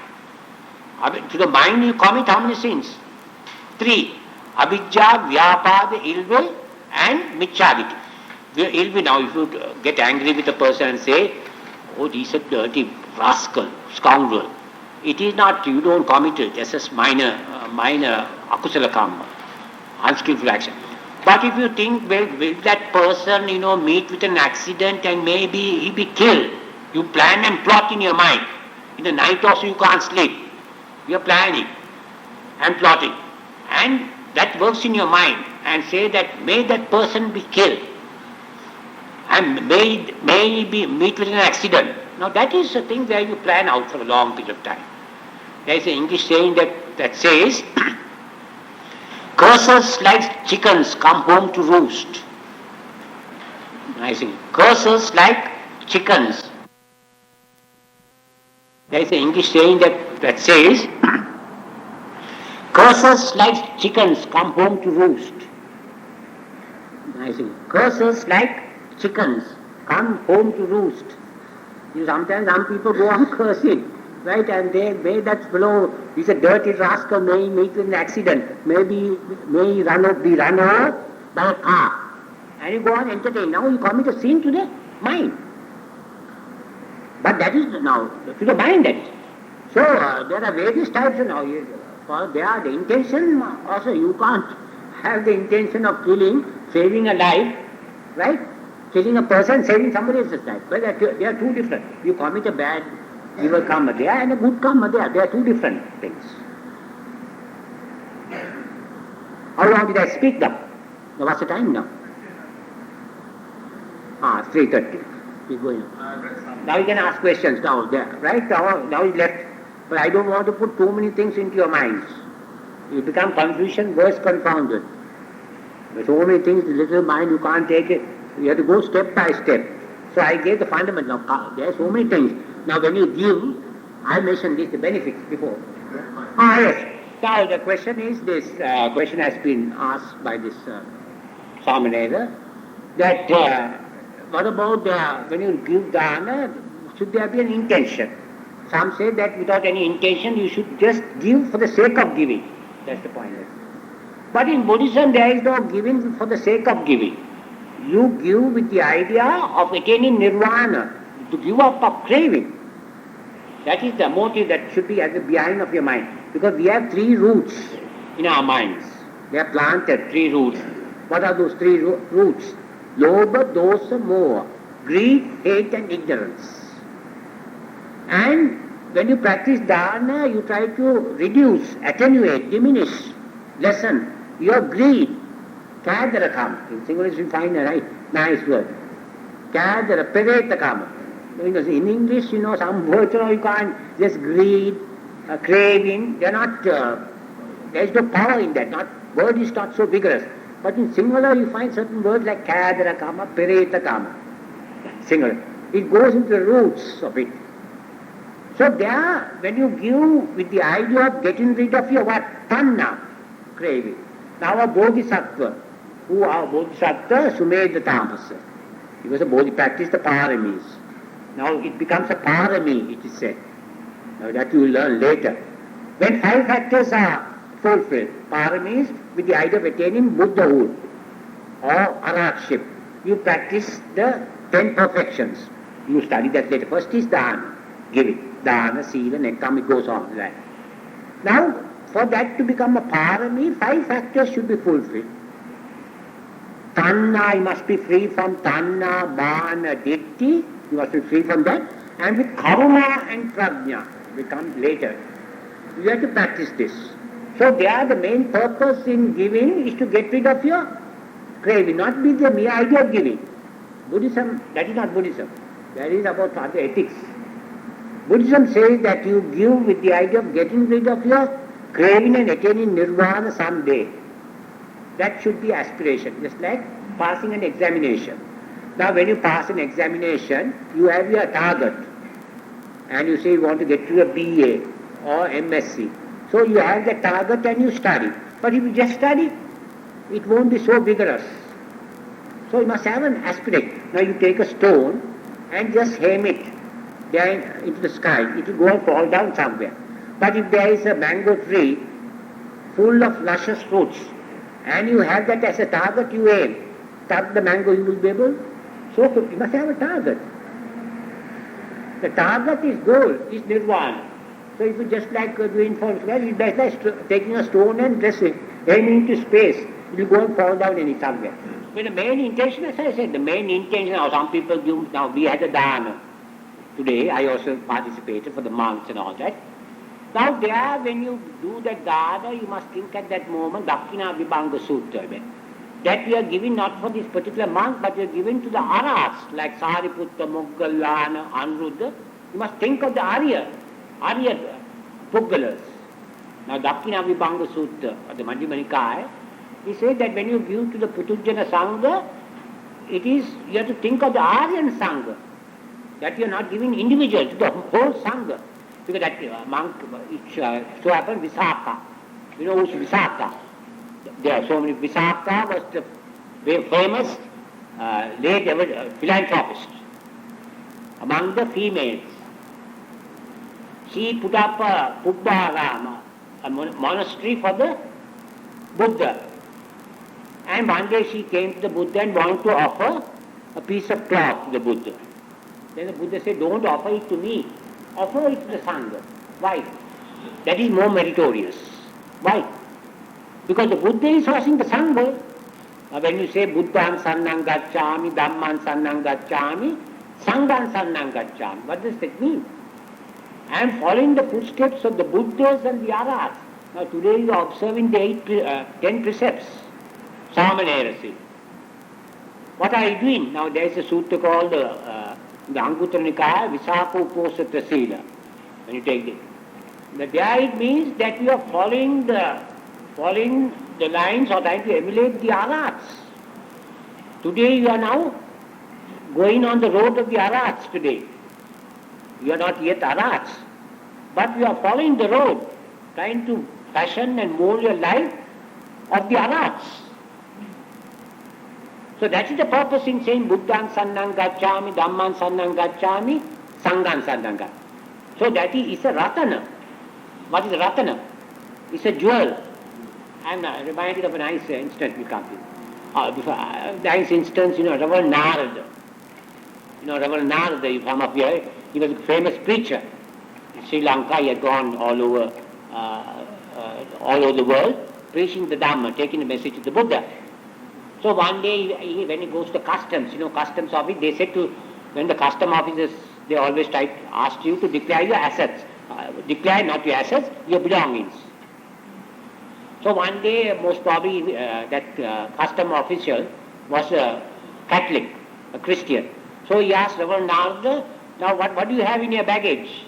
To the mind you commit how many sins? 3. Abhijja, vyapada, ill will, and micchaviti. Ill will, now if you get angry with a person and say, oh, he's a dirty rascal, scoundrel. It is not, you don't commit it, it's just minor akusala karma, unskillful action. But if you think, well, will that person, meet with an accident and maybe he be killed? You plan and plot in your mind. In the night also you can't sleep. You are planning and plotting. And that works in your mind and say that may that person be killed. And may he meet with an accident. Now that is a thing where you plan out for a long period of time. There is an English saying that says, curses like chickens come home to roost. I say, curses like chickens. There is an English saying that says, Curses like chickens come home to roost. I see. Curses like chickens come home to roost. Sometimes some people go on cursing, right? And they may that fellow is a dirty rascal, may meet with an accident, may be run over by a car. And you go on entertain. Now you commit a sin to the mind. But that is now to the mind that is. So there are various types now. For there the intention also, you can't have the intention of killing, saving a life, right? Killing a person, saving somebody else's life. Well, they are two different. You commit a bad, evil karma there and a good karma there. They are two different things. How long did I speak now? Now what's the time now? 3:30. Keep going. Now you can ask questions now there, right? Now it's left. But I don't want to put too many things into your minds. You become confusion, worse confounded. There's so many things, the little mind, you can't take it. You have to go step by step. So I gave the fundamental. Now, there are so many things. Now when you give, I mentioned this, the benefits before. Yes. Now the question is, this question has been asked by this Swaminatha, that what about when you give dana, should there be an intention? Some say that without any intention you should just give for the sake of giving. That's the point. But in Buddhism there is no giving for the sake of giving. You give with the idea of attaining nirvana, to give up of craving. That is the motive that should be at the behind of your mind. Because we have three roots in our minds. They are planted, three roots. What are those three roots? Lobha, dosa, moha. Greed, hate and ignorance. And when you practice dana, you try to reduce, attenuate, diminish, lessen your greed. Kadara kama. In Sinhalese we find a nice word. Kadara, pereta kama. In English, some words you can't, just greed, craving, they're not, there's no power in that. Word is not so vigorous. But in Sinhala you find certain words like kadara kama, pereta kama. Sinhala. It goes into the roots of it. So there, when you give with the idea of getting rid of your what? Tanna, craving. Now a bodhisattva, who are bodhisattva? Sumedha Tamasa. He was a bodhi, practiced the paramis. Now it becomes a parami, it is said. Now that you will learn later. When 5 factors are fulfilled, paramis, with the idea of attaining Buddhahood or Arhatship, you practice the 10 perfections. You study that later. First is dana, giving. Dana, sila, nekam, it goes on. Right. Now, for that to become a parami, 5 factors should be fulfilled. Tanna, you must be free from tanna, mana, ditti. You must be free from that. And with karuna and prajna, will come later. You have to practice this. So there the main purpose in giving is to get rid of your craving, not with the mere idea of giving. Buddhism, that is not Buddhism. That is about other ethics. Buddhism says that you give with the idea of getting rid of your craving and attaining nirvana someday. That should be aspiration, just like passing an examination. Now when you pass an examination, you have your target. And you say you want to get to a BA or MSc. So you have the target and you study. But if you just study, it won't be so vigorous. So you must have an aspirate. Now you take a stone and just aim it down into the sky. It will go and fall down somewhere. But if there is a mango tree full of luscious fruits, and you have that as a target, you aim. Tap the mango, you will be able. So you must have a target. The target is goal, is nirvana. So if you just like doing for it's best like taking a stone and just aiming into space, it will go and fall down in it somewhere. But the main intention, as I said, the main intention, now some people give, now we had a dana. Today I also participated for the monks and all that. Now there, when you do that dana, you must think at that moment, Dakshina Vibhanga Sutra, that we are giving not for this particular monk, but we are giving to the Arhats, like Sariputta, Moggallana, Anuruddha. You must think of the Arya Puggalas. Now Dakshina Vibhanga Sutra, or the Madhyama Nikaya, he said that when you give to the Putujjana Sangha, it is, you have to think of the Aryan Sangha, that you are not giving individuals, to the whole Sangha. Because that monk, it so happened Visakha You know who's Visakha? There are so many. Visakha was the very famous late philanthropist among the females. She put up a Pubbharama, a monastery for the Buddha. And one day she came to the Buddha and wanted to offer a piece of cloth to the Buddha. Then the Buddha said, don't offer it to me, offer it to the Sangha. Why? That is more meritorious. Why? Because the Buddha is housing the Sangha. When you say Buddhaṃ sarnaṃ gacchāmi, Dhammāṃ sarnaṃ gacchāmi, Sanghaṃ sarnaṃ gacchāmi, what does that mean? I am following the footsteps of the Buddhas and the Arhats. Now today you are observing the 10 precepts. Samanera. What are you doing? Now there is a sutta called the Anguttara Nikaya, Visakha Uposatha Sila. When you take it. But there it means that you are following the lines or trying to emulate the Arhats. Today you are now going on the road of the Arhats today. You are not yet Arhats, but you are following the road, trying to fashion and mold your life of the Arhats. So that is the purpose in saying Buddhaṃ sarnaṃ gacchāmi, Dhammāṃ sarnaṃ gacchāmi, Sanghaṃ sarnaṃ gacchāmi. So that is a ratana. What is a ratana? It's a jewel. I am reminded of a nice instance we come to. Nice instance, Raval Narada. Raval Narada, some of you, he was a famous preacher. In Sri Lanka, he had gone all over the world, preaching the Dhamma, taking the message to the Buddha. So one day, when he goes to customs, customs office, they said when the custom officers, they always ask you to declare your assets. Declare not your assets, your belongings. So one day, most probably, that custom official was a Catholic, a Christian. So he asked Raval Narada, now what do you have in your baggage?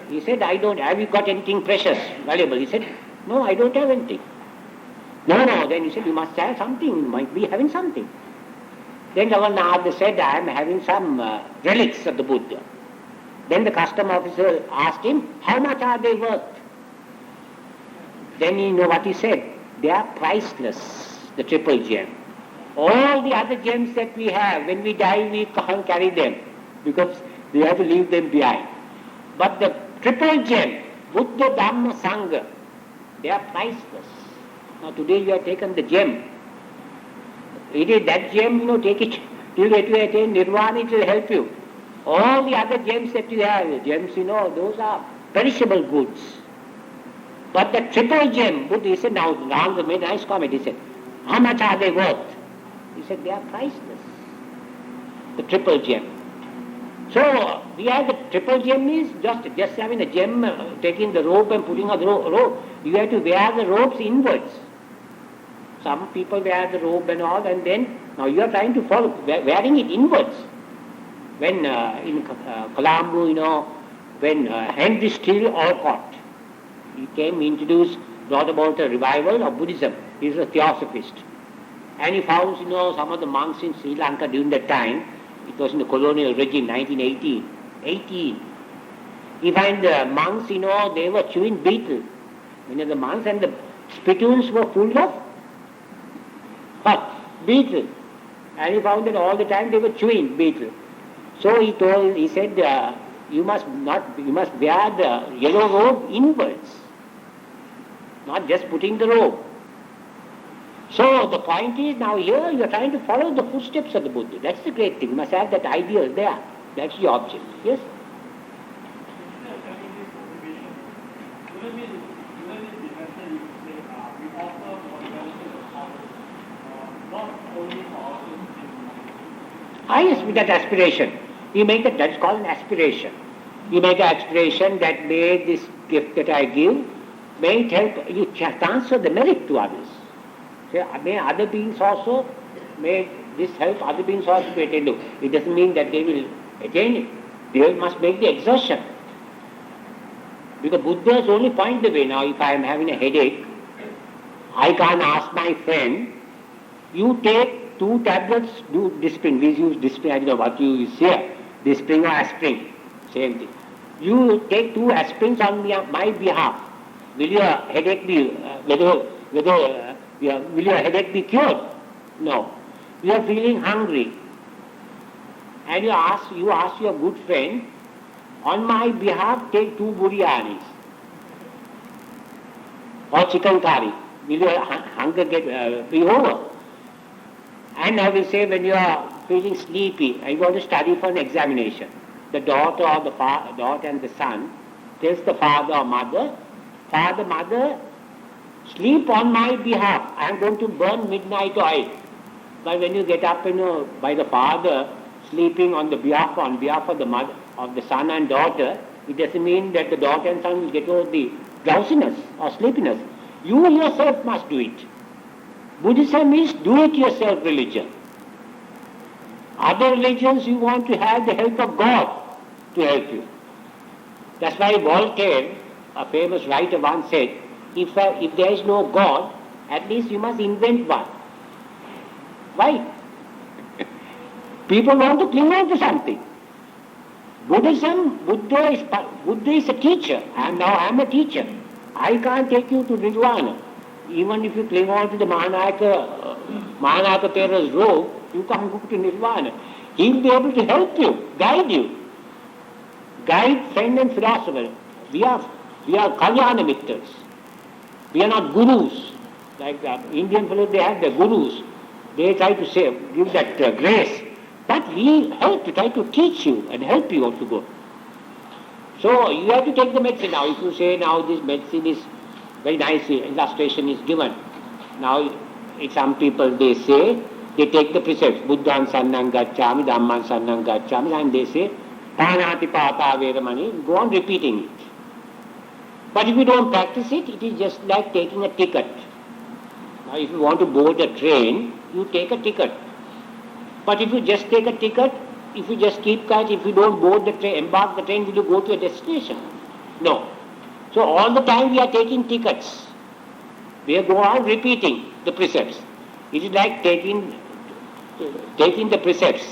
He said, have you got anything precious, valuable? He said, no, I don't have anything. No, then he said, you must have something, you might be having something. Then Raval Narada said, I am having some relics of the Buddha. Then the custom officer asked him, how much are they worth? Then you know what he said, they are priceless, the triple gem. All the other gems that we have, when we die we can't carry them because we have to leave them behind. But the triple gem, Buddha, Dhamma, Sangha, they are priceless. Now today you have taken the gem. It is that gem, take it till that you attain nirvana, it will help you. All the other gems that you have, those are perishable goods. But the triple gem, Buddha, he said, now Narada made a nice comment, he said, how much are they worth? He said, they are priceless. The triple gem. So, we have the triple gem is just having a gem, taking the rope and putting on the rope. You have to wear the ropes inwards. Some people wear the robe and all, and then, now you are trying to follow, wearing it inwards. When in Colombo, when Henry Steele Olcott, he came, brought about a revival of Buddhism. He was a theosophist. And he found, some of the monks in Sri Lanka during that time, it was in the colonial regime, 1918. He found the monks, they were chewing betel. The monks and the spittoons were full of betel. And he found that all the time they were chewing betel. So he said, you must wear the yellow robe inwards, not just putting the robe. So the point is, now here you are trying to follow the footsteps of the Buddha. That's the great thing. You must have that ideal there. That's the object. Yes? Yes, with that aspiration. You make that's called an aspiration. You make an aspiration that may this gift that I give, may it help you transfer the merit to others. May other beings also, may this help other beings also to attain to. It doesn't mean that they will attain it. They must make the exertion. Because Buddhas only point the way. Now if I am having a headache, I can't ask my friend, you take 2 tablets, do Disprin. We use Disprin, I don't know what you use here. Disprin or aspirin, same thing. You take 2 aspirins on my behalf. will your headache be, will your headache be cured? No. You are feeling hungry and you ask your good friend, on my behalf take 2 biryanis or chicken curry. Will your hunger be over? And I will say, when you are feeling sleepy and you want to study for an examination, the daughter or the daughter and the son tells the father or mother, Father, mother, sleep on my behalf. I am going to burn midnight oil. But when you get up, by the father sleeping on behalf of the mother, of the son and daughter, it doesn't mean that the daughter and son will get over the drowsiness or sleepiness. You yourself must do it. Buddhism is do-it-yourself religion. Other religions, you want to have the help of God to help you. That's why Voltaire, a famous writer, once said, if there is no God, at least you must invent one. Why? People want to cling on to something. Buddha is a teacher, and now I am a teacher. I can't take you to Nirvana. Even if you cling on to the Mahanayaka Thera's robe, you can't go to Nirvana. He will be able to help you, guide you. Guide, friend and philosopher. We are Kalyana Mitras. We are not gurus. Like the Indian fellows, they have their gurus. They try to give that grace. But we help to try to teach you and help you to go. So you have to take the medicine now. If you say now this medicine is very nice, illustration is given. Now some people, they say, they take the precepts, Buddhaṃ sannam gacchāmi, Dhammaṃ sannam gacchāmi, and they say, Pāṇāti pātā veramani, go on repeating it. But if you don't practice it, it is just like taking a ticket. Now if you want to board a train, you take a ticket. But if you just take a ticket, if you just keep quiet, if you don't board the train, embark the train, will you go to a destination? No. So all the time we are taking tickets. We are going on repeating the precepts. It is like taking the precepts.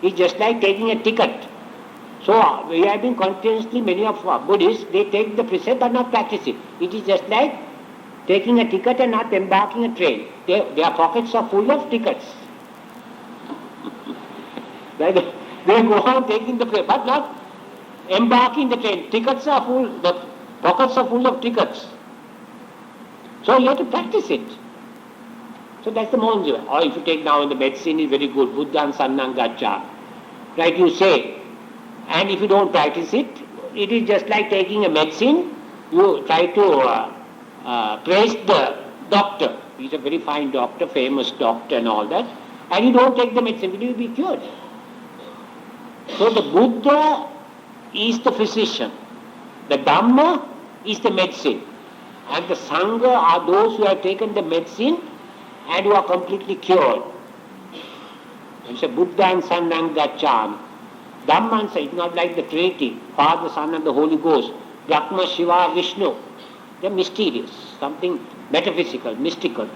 It's just like taking a ticket. So we have been continuously, many of our Buddhists, they take the precept but not practice it. It is just like taking a ticket and not embarking a train. Their pockets are full of tickets. They go on taking the precept but not embarking the train. Tickets are full, the pockets are full of tickets. So you have to practice it. So that's the monja. Or if you take now the medicine is very good, Buddhaṃ sannam gacchāmi. Right, you say. And if you don't practice it, it is just like taking a medicine. You try to praise the doctor. He's a very fine doctor, famous doctor and all that. And you don't take the medicine, will you be cured? So the Buddha is the physician. The Dhamma is the medicine. And the Sangha are those who have taken the medicine and who are completely cured. And so Buddhaṃ sannam gacchāmi. Dhammaṃ, it's not like the Trinity, Father, Son and the Holy Ghost, Brahma, Shiva, Vishnu. They are mysterious, something metaphysical, mystical.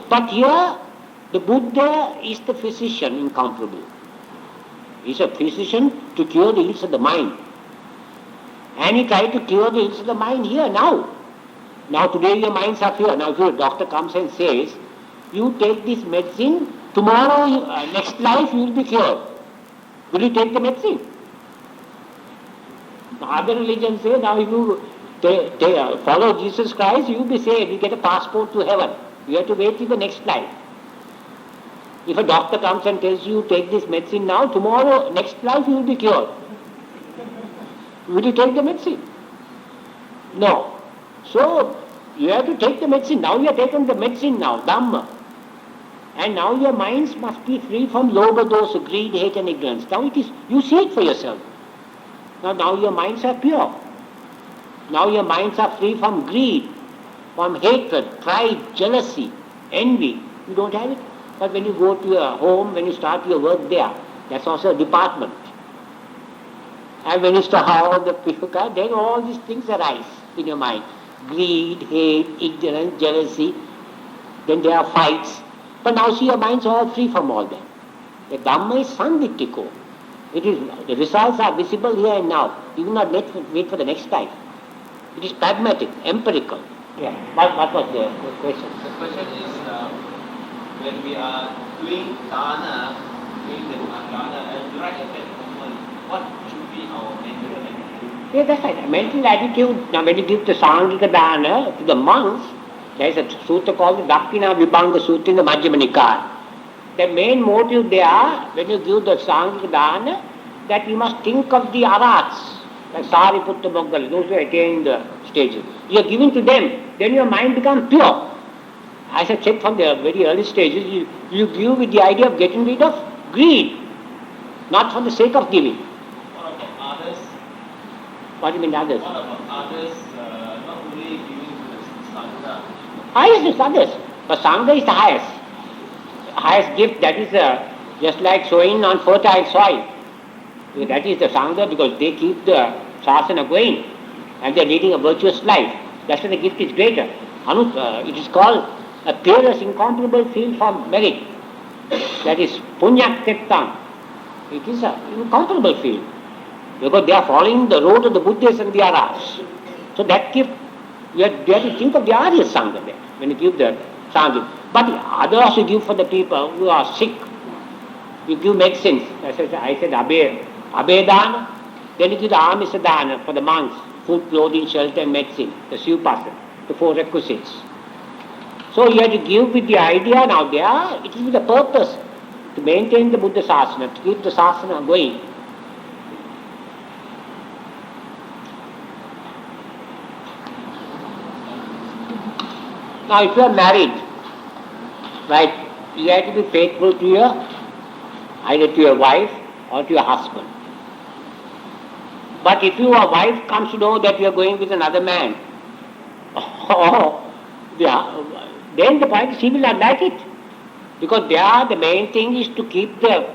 But here, the Buddha is the physician incomparable. He is a physician to cure the ills of the mind. And he tried to cure the ills of the mind here, now. Now today your minds are pure. Now if your doctor comes and says, you take this medicine, tomorrow, next life you will be cured. Will you take the medicine? Other religions say, now if you follow Jesus Christ, you will be saved, you get a passport to heaven. You have to wait till the next life. If a doctor comes and tells you, take this medicine now, tomorrow, next life you will be cured. Will you take the medicine? No. So, you have to take the medicine. Now you have taken the medicine now, Dhamma. And now your minds must be free from lobha, dosa, greed, hate and ignorance. Now it is, you see it for yourself. Now your minds are pure. Now your minds are free from greed, from hatred, pride, jealousy, envy. You don't have it. But when you go to your home, when you start your work there, that's also a department. And when you start all the people, then all these things arise in your mind. Greed, hate, ignorance, jealousy. Then there are fights. But now see, your minds are all free from all that. The Dhamma is sanditthiko. It is, the results are visible here and now. You do not wait for the next life. It is pragmatic, empirical. Yeah. What was the question? The question is, when we are doing dana, as right at that moment, what should be our mental attitude? Yeah, that's right. Mental attitude, now when you give the Sangika Dana to the monks, there is a sutta called the Dakina Vibhanga Sutta in the Majjhima Nikaya. The main motive there, when you give the Sangika Dana, that you must think of the arhats, like Sariputta Moggala, those who attain the stages. You are giving to them, then your mind becomes pure. As I said from the very early stages, you give with the idea of getting rid of greed, not for the sake of giving. What about others? What do you mean others? What about others not only giving to the Sangha? Highest is others, but Sangha is the highest. Highest gift, that is just like sowing on fertile soil. That is the Sangha, because they keep the Sasana going and they are leading a virtuous life. That's why the gift is greater. It is called a peerless, incomparable field for merit. That is Punya Kirtan. It is an incomparable field because they are following the road of the Buddhas and the Arhats. So that gift, you have to think of the Arya Sangha there when you give the Sangha. But others you give for the people who are sick. You give medicines. I said Abedana. Then you give the Amisadana for the monks. Food, clothing, shelter, and medicine. The Sivapasa. The 4 requisites. So you have to give with the idea now there. It is with the purpose to maintain the Buddha Sasana, to keep the Sasana going. Now if you are married, right, you have to be faithful to either to your wife or to your husband. But if your wife comes to know that you are going with another man, then the point is she will not like it. Because there the main thing is to keep the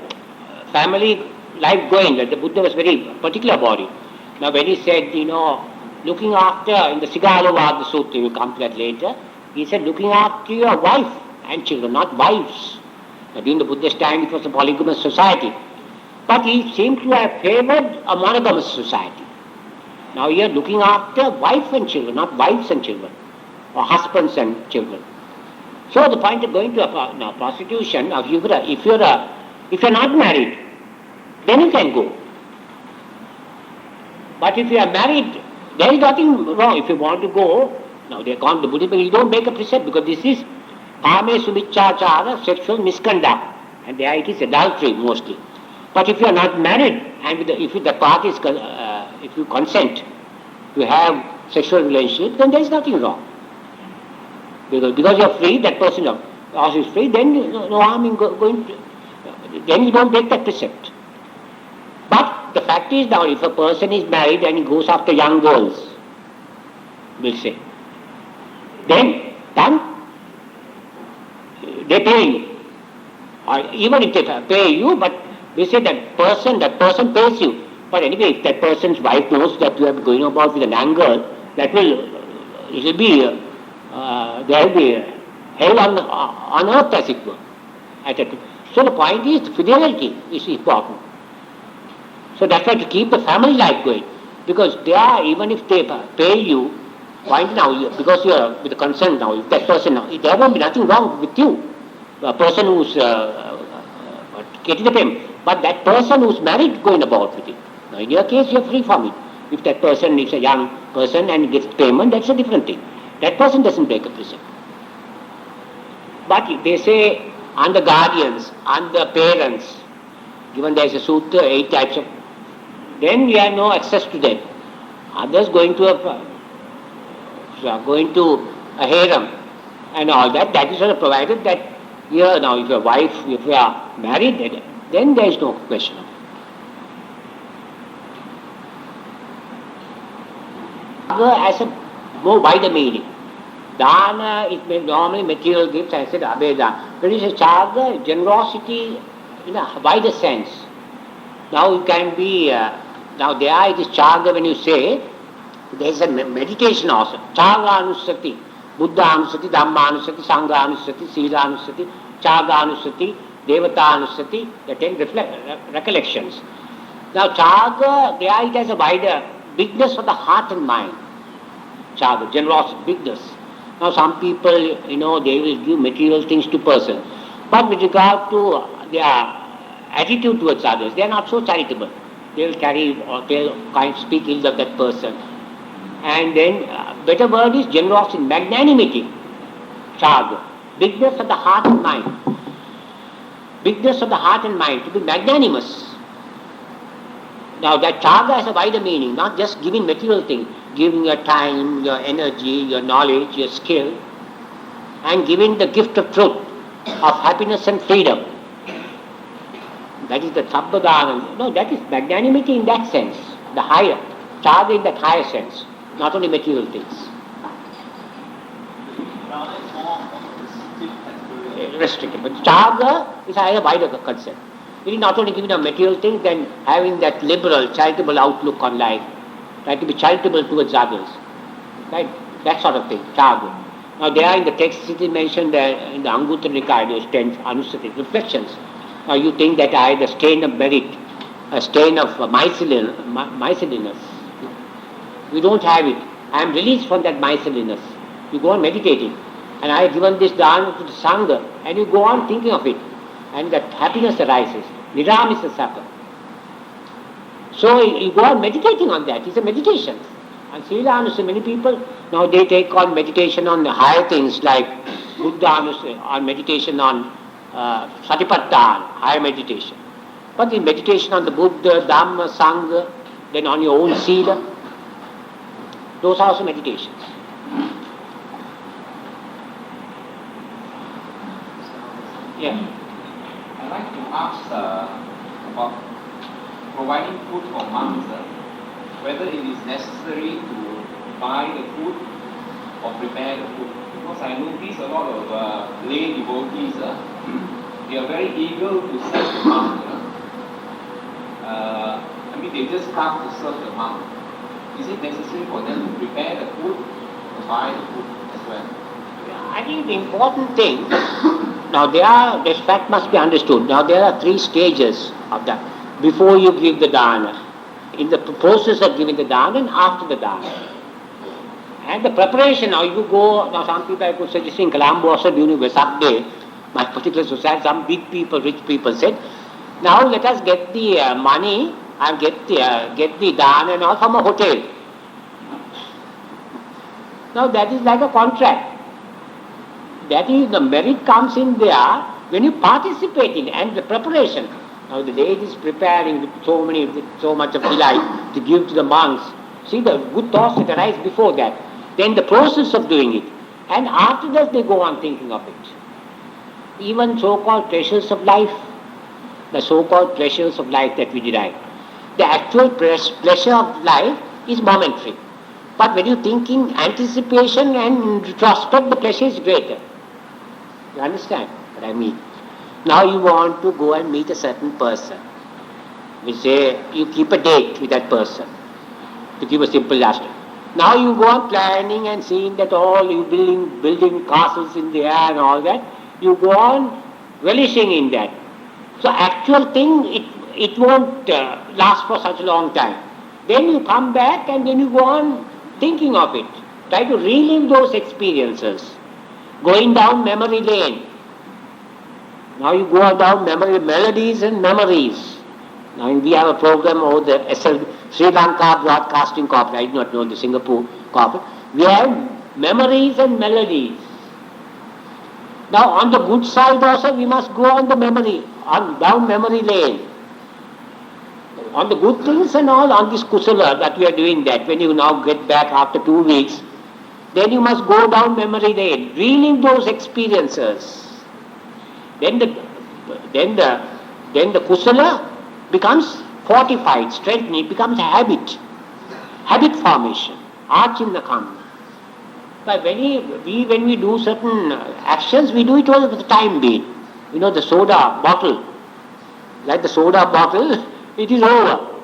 family life going. That the Buddha was very particular about it. Now when he said, looking after, in the Sigalovada Sutta, we will come to that later, he said looking after your wife and children, not wives. Now during the Buddha's time it was a polygamous society. But he seemed to have favored a monogamous society. Now here looking after wife and children, not wives and children, or husbands and children. So the point of going to a prostitution, if you're not married, then you can go. But if you are married, there is nothing wrong. If you want to go, now they come to Buddha, but you don't make a precept because this is kame sumichachara, sexual misconduct, and there it is adultery mostly. But if you are not married, and if the parties, if you consent to have sexual relationship, then there is nothing wrong. Because you are free, that person also is free, then no harm in going to, then you don't break that precept. But the fact is now, if a person is married and he goes after young girls, we'll say, then they pay you. Or even if they pay you, but we say that person pays you. But anyway, if that person's wife knows that you are going about with an young girl, there will be hell on earth, as it were. So the point is, fidelity is important. So that's why to keep the family life going. Because even if they pay you, point now, because you are with the consent now, if that person now, there won't be nothing wrong with you. A person who's getting the payment. But that person who's married going about with it. Now in your case, you're free from it. If that person is a young person and gets payment, that's a different thing. That person doesn't break a precept. But if they say, on the guardians, on the parents, given there is a sutta, 8 types of, then we have no access to them. Others going to a harem and all that, that is sort of provided that here now if your wife, if you are married, then there is no question of it. Dana has a more wider meaning. Dana is normally material gifts, I said Abedana. But it is a chaga, generosity in a wider sense. Now it can be, now there it is chaga when you say, there is a meditation also. Chaga anusati, Buddha anusati, Dhamma anusati, Sangha anusati, Sila anusati, chaga anusati, Devata anusati, the 10 recollections. Now chaga, there it has a wider bigness of the heart and mind. chaga, generosity, bigness. Now some people, they will give material things to person. But with regard to their attitude towards others, they are not so charitable. They will carry or they'll kind of speak ill of that person. And then better word is generosity, magnanimity, chaga. Bigness of the heart and mind. Bigness of the heart and mind, to be magnanimous. Now that chaga has a wider meaning, not just giving material things, giving your time, your energy, your knowledge, your skill, and giving the gift of truth, of happiness and freedom. That is the sabbadana. No, that is magnanimity in that sense, the higher, chaga in that higher sense, not only material things. Restricted, but chaga is a wider concept. It is not only giving a material thing, then having that liberal, charitable outlook on life, try to be charitable towards others, right? That sort of thing, chaga. Now there in the text it is mentioned in the Anguttara Nikaya, those 10 Anusati, reflections. Now you think that I had a stain of merit, a stain of miserliness. We don't have it. I am released from that miserliness. You go on meditating. And I have given this dana to the Sangha, and you go on thinking of it, and that happiness arises. Niramisa Sapa. So you go on meditating on that. It's a meditation. And Srila many people, now they take on meditation on the higher things like Buddha on meditation on Satipatthana, higher meditation. But the meditation on the Buddha, Dhamma, Sangha, then on your own Sila, those are also meditations. Yeah. I'd like to ask about providing food for monks, whether it is necessary to buy the food or prepare the food. Because I notice a lot of lay devotees, they are very eager to serve the monk. They just come to serve the monk. Is it necessary for them to prepare the food or buy the food as well? I think the important thing, now this fact must be understood. Now there are 3 stages of that. Before you give the dana, in the process of giving the dana and after the dana. And the preparation, now you go, now some people I could suggest in Colombo also during Vesak Day, my particular society, some big people, rich people said, now let us get the money and get the dana and all from a hotel. Now that is like a contract. That is, the merit comes in there when you participate in and the preparation. Now the lady is preparing with so much of delight to give to the monks. See the good thoughts that arise before that. Then the process of doing it. And after that they go on thinking of it. Even so-called treasures of life, the so-called pleasures of life that we derive. The actual pleasure of life is momentary. But when you think in anticipation and retrospect, the pleasure is greater. You understand what I mean? Now you want to go and meet a certain person. We say you keep a date with that person, to give a simple illustration. Now you go on planning and seeing that all you building castles in the air and all that. You go on relishing in that. So actual thing, it won't last for such a long time. Then you come back and then you go on thinking of it. Try to relive those experiences. Going down memory lane. Now you go down melodies and memories. Now we have a program over the Sri Lanka Broadcasting Corporation. I do not know the Singapore corporate. We have memories and melodies. Now on the good side also we must go on the down memory lane. On the good things and all, on this kusala that we are doing that, when you now get back after 2 weeks, then you must go down memory lane, relive those experiences. Then the kusala becomes fortified, strengthened, it becomes a habit formation, achinna karma. But when we do certain actions, we do it all with the time being. You know the soda bottle, like the soda bottle, it is over.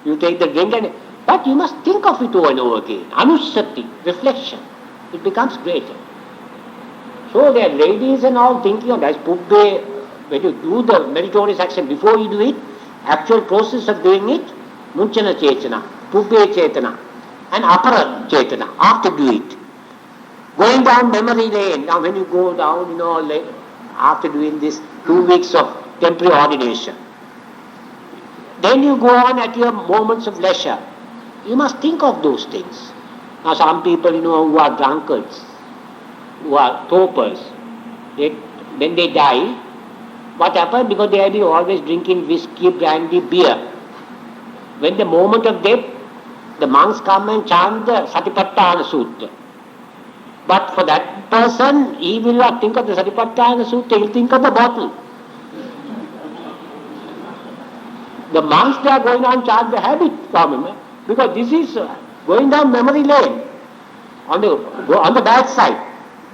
You take the drink but you must think of it over and over again. Anusati, reflection, it becomes greater. So there are ladies and all thinking of that. Pubbe, when you do the meritorious action, before you do it, actual process of doing it, munchana chetana, pubbe chetana. and apara chetana, after do it. Going down memory lane, now when you go down, after doing this 2 weeks of temporary ordination, then you go on at your moments of leisure. You must think of those things. Now some people, who are drunkards, who are topers, when they die, what happens? Because they have been always drinking whiskey, brandy, beer. When the moment of death, the monks come and chant the Satipatthana Sutra. But for that person, he will not think of the Satipatthana Sutra, he will think of the bottle. The monks, they are going on chant the habit from him, because this is going down memory lane on the bad side.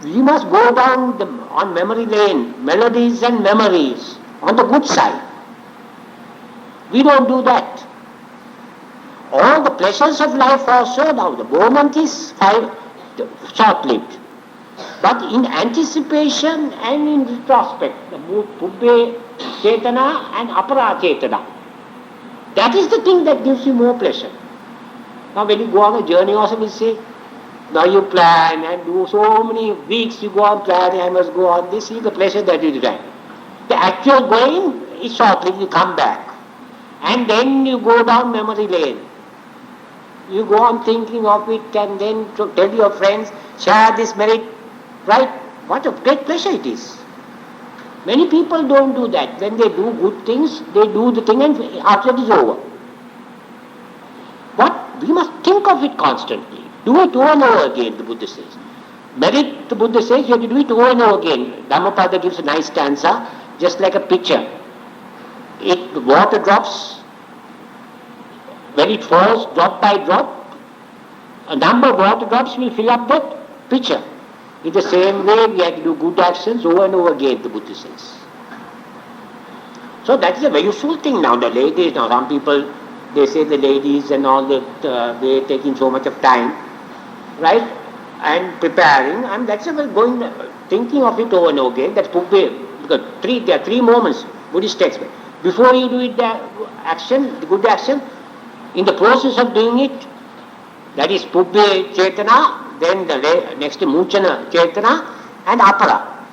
We must go down on memory lane, melodies and memories, on the good side. We don't do that. All the pleasures of life also, now the moment is short-lived. But in anticipation and in retrospect, the Pubbhe Chetana and Apara Chetana, that is the thing that gives you more pleasure. Now when you go on a journey also, we say, now you plan and do so many weeks you go on planning, I must go on, this is the pleasure that you derive. The actual going is short-lived, you come back. And then you go down memory lane. You go on thinking of it and then to tell your friends, share this merit, right? What a great pleasure it is. Many people don't do that. When they do good things, they do the thing and after it is over. But we must think of it constantly. Do it over and over again, the Buddha says. Merit, the Buddha says, you have to do it over and over again. Dhammapada gives a nice stanza, just like a pitcher. The water drops, when it falls drop by drop, a number of water drops will fill up that pitcher. In the same way, we have to do good actions over and over again, the Buddha says. So that is a very useful thing now. The ladies, now some people, they say the ladies and all that, they're taking so much of time, right? And preparing, and that's a going, thinking of it over and over again. That's Pubbhe, because there are 3 moments, Buddhist text. Before you do it, the action, the good action, in the process of doing it, that is Pubbhe Chetana, then the next Munchana Chetana, and Apara,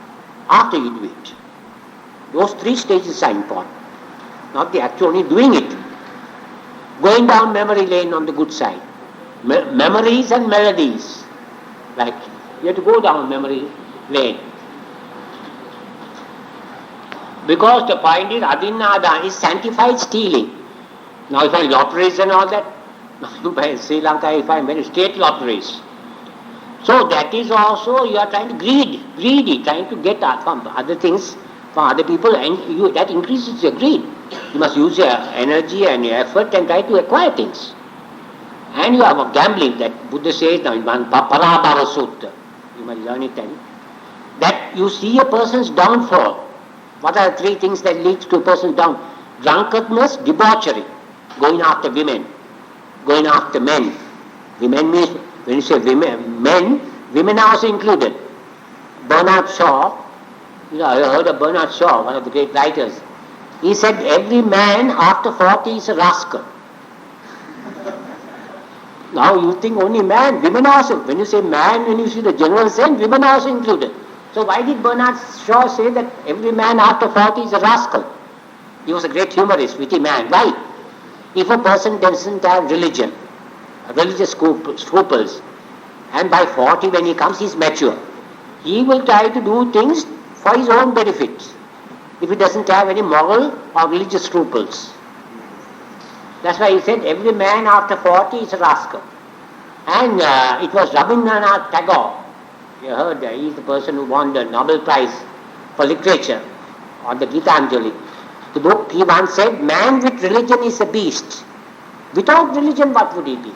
after you do it. Those 3 stages are important, not the actual only doing it. Going down memory lane on the good side. Memories and melodies. Like, you have to go down memory lane. Because the point is, Adinada is sanctified stealing. Now if I lotteries and all that, by Sri Lanka, if I many state lotteries. So that is also, you are trying to greedy, trying to get from other things, from other people, and that increases your greed. You must use your energy and your effort and try to acquire things. And you have a gambling, that Buddha says now in one Parabhava Sutta, you must learn it then, that you see a person's downfall. What are the 3 things that leads to a person's down? Drunkenness, debauchery, going after women, going after men. Women means, when you say women, men, women are also included. Bernard Shaw, I heard of Bernard Shaw, one of the great writers. He said every man after 40 is a rascal. Now you think only man, women also. When you say man, when you see the general sense, women are also included. So why did Bernard Shaw say that every man after 40 is a rascal? He was a great humorist, witty man. Why? If a person doesn't have religion, religious scruples, and by 40 when he comes, he is mature. He will try to do things for his own benefit, if he doesn't have any moral or religious scruples. That's why he said every man after 40 is a rascal. And it was Rabindranath Tagore. You heard he is the person who won the Nobel Prize for literature on the Gitanjali. The book, he once said, man with religion is a beast. Without religion, what would he be?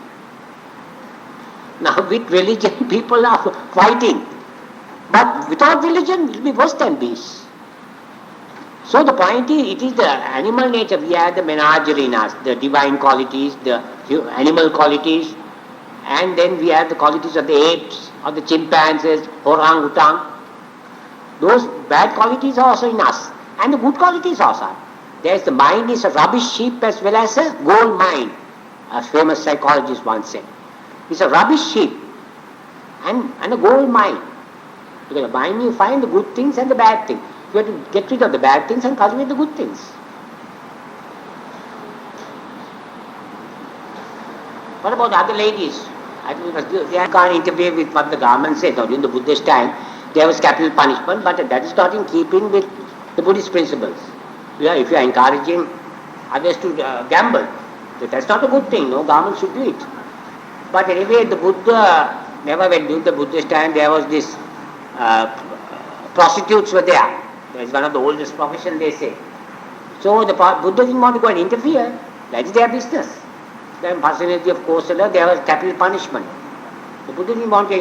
Now with religion, people are fighting. But without religion, it will be worse than beasts. So the point is, it is the animal nature. We have the menagerie in us, the divine qualities, the animal qualities, and then we have the qualities of the apes, of the chimpanzees, orangutan. Those bad qualities are also in us, and the good qualities also. There's the mind is a rubbish heap as well as a gold mine, as famous psychologist once said. It's a rubbish heap and a gold mine. Because the mine you find the good things and the bad things. You have to get rid of the bad things and cultivate the good things. What about other ladies? I think they can't interfere with what the government says. Now, during the Buddhist time, there was capital punishment, but that is not in keeping with the Buddhist principles. Yeah, if you are encouraging others to gamble, that's not a good thing. No government should do it. But anyway, the Buddha never went. During the Buddhist time, there was this prostitutes were there. It's one of the oldest professions, they say. So the Buddha didn't want to go and interfere. That is their business. The personality of Kosala, there was capital punishment. The Buddha didn't want to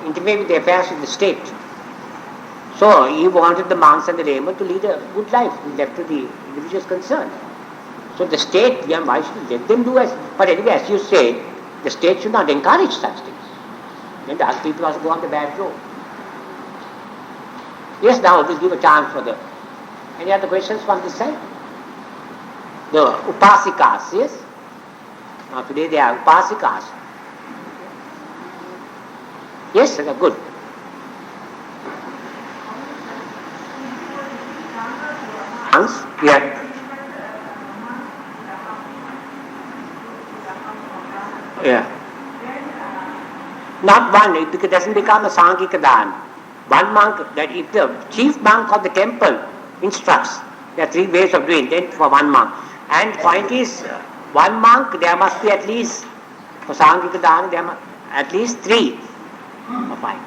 interfere with the affairs of the state. So he wanted the monks and the laymen to lead a good life, left to the individuals concerned. So the state, why should you let them do as... But anyway, as you say, the state should not encourage such things. Then the other people also go on the bad road. Yes, now we'll give a chance for the... Any other questions from this side? The Upasikas, yes? Now today they are Upasikas. Yes, good. Monks? Yeah. Yeah. Not one, it doesn't become a Sangika Dhan. One monk, that if the chief monk of the temple instructs, there are 3 ways of doing it for one monk. And point is, one monk, there must be at least, for Sangika Dhan, there must at least 3 or 5.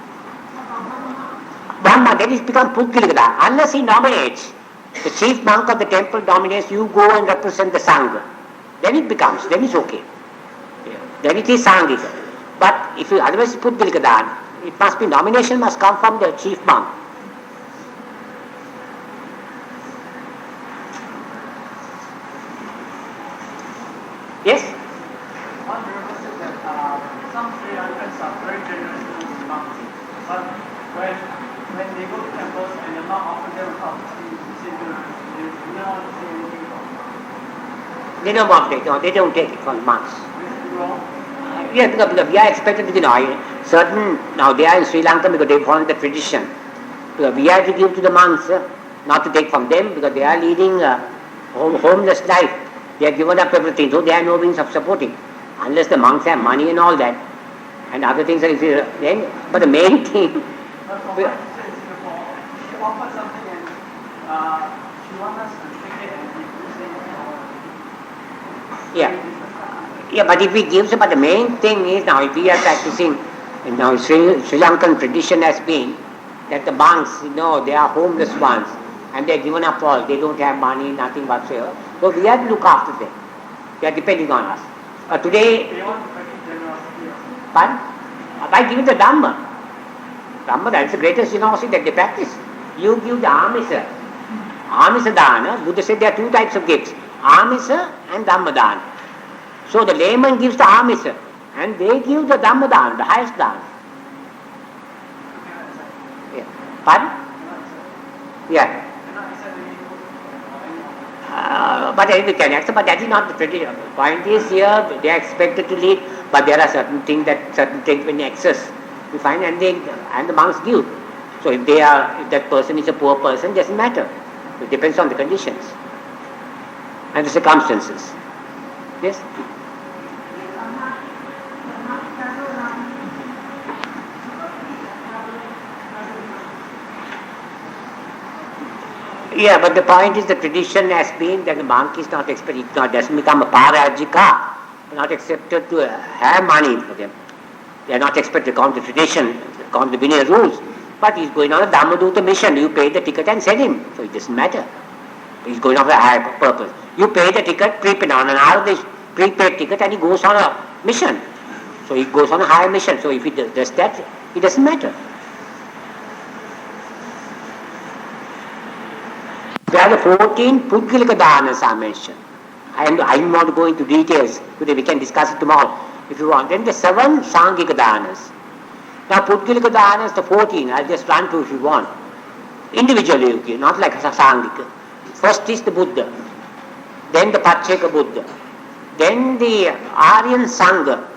One monk, then it becomes Pudgalika Dhan. Unless he nominates, the chief monk of the temple nominates, you go and represent the Sangha. Then it becomes, then it's okay. Yeah. Then it is Sangika. But if you otherwise put Pudgalika Dhan, it must be, nomination must come from the chief monk. Yes? One river says that some Sri Lankans are very generous to monks. But when they go to temples and they're not offering them a cup of tea, they do not say anything about it. They don't want it, no, they don't take it from monks. Is it wrong? Yeah, because we are expected to, certain, now they are in Sri Lanka because they follow the tradition. Because we have to give to the monks, not to take from them, because they are leading a homeless life. They have given up everything, so they are no means of supporting. Unless the monks have money and all that, and other things are then, but the main thing... But for my sister in Singapore, she offered something and she wants us to take it and we say, Yeah. Yeah, but if we give, but the main thing is now, if we are practicing, now Sri Lankan tradition has been that the monks, they are homeless ones and they are given up all, they don't have money, nothing whatsoever. So we have to look after them. They are depending on us. Today, they want to practice generosity. but by giving the Dhamma, that is the greatest generosity that they practice. You give the Amisa. Amisa Dana, Buddha said there are 2 types of gifts, Amisa and Dhamma Dana. So the layman gives the Amisa and they give the Dhamma Dana, the highest Dana. Yeah. Pardon? Yeah. But we can accept, but that is not the tradition. The point is here, they are expected to lead, but there are certain things when excess, we find, and the monks give. So if that person is a poor person, it doesn't matter. It depends on the conditions and the circumstances. Yes? Yeah, but the point is the tradition has been that the monk is not expected, doesn't become a parajika, not accepted to have money for them. They are not expected to count the tradition, count the Vinaya rules. But he's going on a Dhammaduta mission. You pay the ticket and send him. So it doesn't matter. He's going on for a higher purpose. You pay the ticket, prepaid on an hour, prepaid ticket, and he goes on a mission. So he goes on a higher mission. So if he does that, it doesn't matter. There are the 14 Pudgalika Dhanas are mentioned. I don't want to go into details today. We can discuss it tomorrow if you want. Then the 7 Sangika Dhanas. Now Pudgalika Dhanas, the 14, I'll just run through if you want. Individually you give, not like a Sangika. First is the Buddha, then the Pacheka Buddha, then the Aryan Sangha,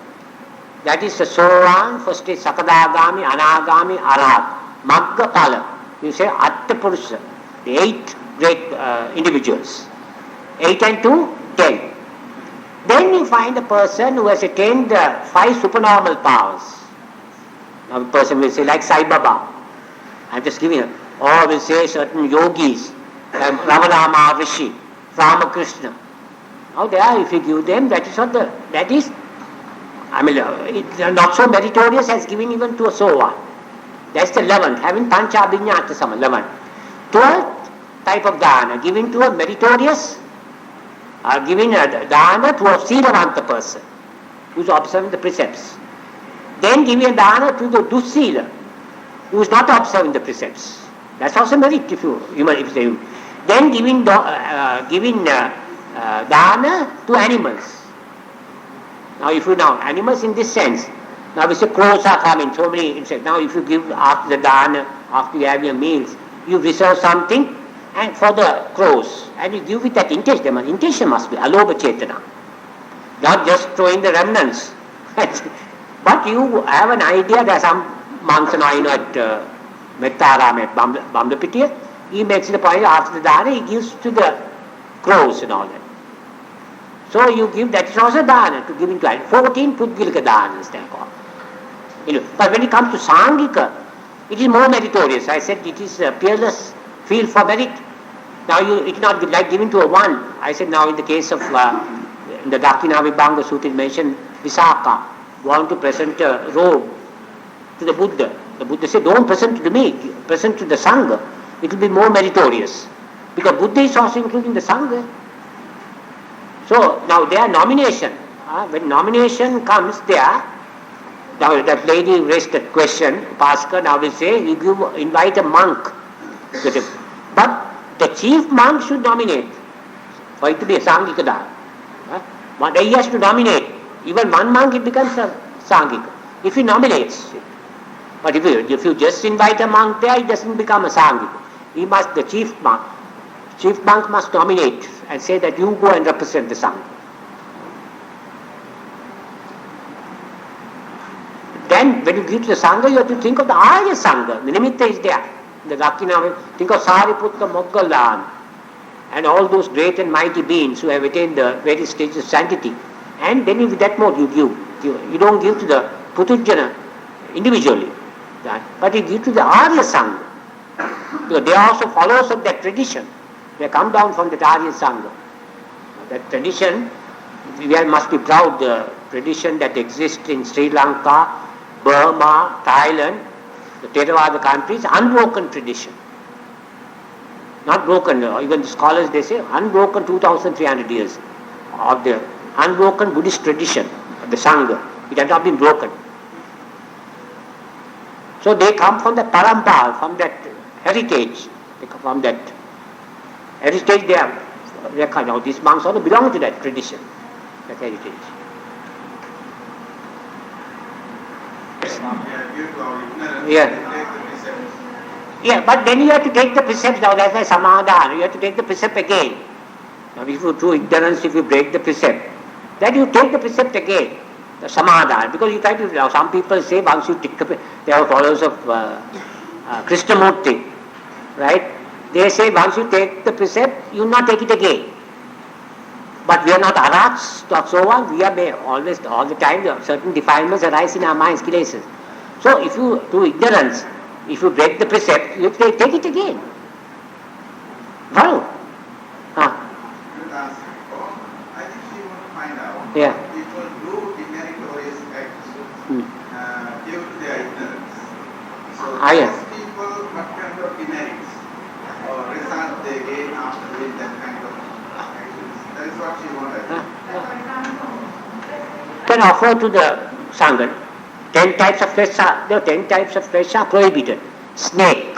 That is the Sovan, first is Sakadagami, Anagami, Arhat. Magga Pala. You say Atta Purusha. The 8 great individuals. 8 and 2, 10. Then you find a person who has attained 5 supernormal powers. Now a person will say like Sai Baba. I'm just giving it. Or will say certain yogis, like Ramanama Rishi, Ramakrishna. Now there, if you give them, that is it's not so meritorious as giving even to a Sova. That's the 11th, having Pancha Abhinyata Sama, 11th. 12th type of dana, giving to a meritorious, giving a dana to a Silavanta person, who is observing the precepts. Then giving a dana to the Dusila, who is not observing the precepts. That's also merit if you say. Then giving dana to animals. Now animals in this sense, now we say crows are coming, so many insects. Now if you give after the dana, after you have your meals, you reserve something and for the crows, and you give with that intention. The intention must be alobha chetana, not just throwing the remnants. But you have an idea. There are some monks at Mettaram at Bamdapitiya. He makes the point after the dana, he gives to the crows and all that. So you give, that is also dana, to give into 14 Pudgilika danas they are called. But when it comes to Sangika, it is more meritorious. I said it is a peerless field for merit. Now it is not like giving to a one. I said now in the case of in the Dakina Vibhanga Sutra mentioned Visakha want to present a robe to the Buddha. The Buddha said, don't present to me, present to the Sangha. It will be more meritorious. Because Buddha is also including the Sangha. So now their nomination, when nomination comes there, now that lady raised that question, Paska now will say, you invite a monk. But the chief monk should nominate for it to be a Sangika Dana. But he has to nominate. Even one monk, it becomes a Sangika. If he nominates. But if you just invite a monk there, it doesn't become a Sangika. The chief monk must nominate and say that you go and represent the Sangha. Then when you give to the Sangha, you have to think of the Arya Sangha. The Nimitta is there. The Dakina, think of Sariputta, Moggalan, and all those great and mighty beings who have attained the various stages of sanctity. And then with that mode you give. You don't give to the Putujjana individually, but you give to the Arya Sangha. Because they are also followers of that tradition. They come down from the Arya Sangha. That tradition, we must be proud, the tradition that exists in Sri Lanka, Burma, Thailand, the Theravada countries, unbroken tradition. Not broken, even the scholars they say, unbroken 2,300 years of the unbroken Buddhist tradition, of the Sangha. It has not been broken. So they come from the parampara, from that heritage, from that heritage they are, now these monks also belong to that tradition, that heritage. Yeah, but then you have to take the precepts now, that's why samadhana, you have to take the precept again. Now if you through ignorance, if you break the precept, then you take the precept again, the samadhana, because you try to, now some people say once you take the, they are followers of Krishnamurti, right? They say once you take the precept, you will not take it again. But we are not arhats, not so on. We are always, all the time, certain defilements arise in our minds, kilesas. So if you, through ignorance, if you break the precept, you take it again. Wow. I think she wants to find out Yeah. people do demeritorious acts due to their ignorance. So Yeah. those people, what kind of demerits or result they gain after doing that kind of actions? That is what she wanted. Can offer to the Sangha. 10 types of flesh are, 10 types of flesh are prohibited. Snake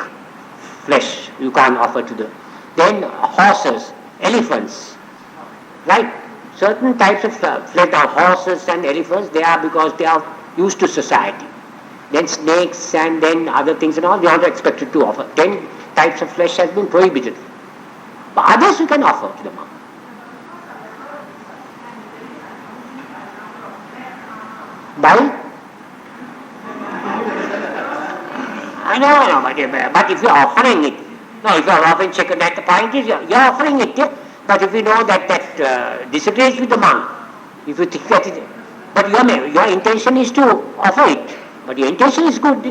flesh you can't offer to the. Then horses, elephants, right? Certain types of flesh are horses and elephants, they are because they are used to society. Then snakes and then other things and all, they are not expected to offer. 10 types of flesh has been prohibited. But others you can offer to the monk. By No, but if you're offering it, no, if you're offering chicken, that the point is you're offering it, but if you know that disagrees with the monk, if you think that it, but your intention is to offer it, but your intention is good,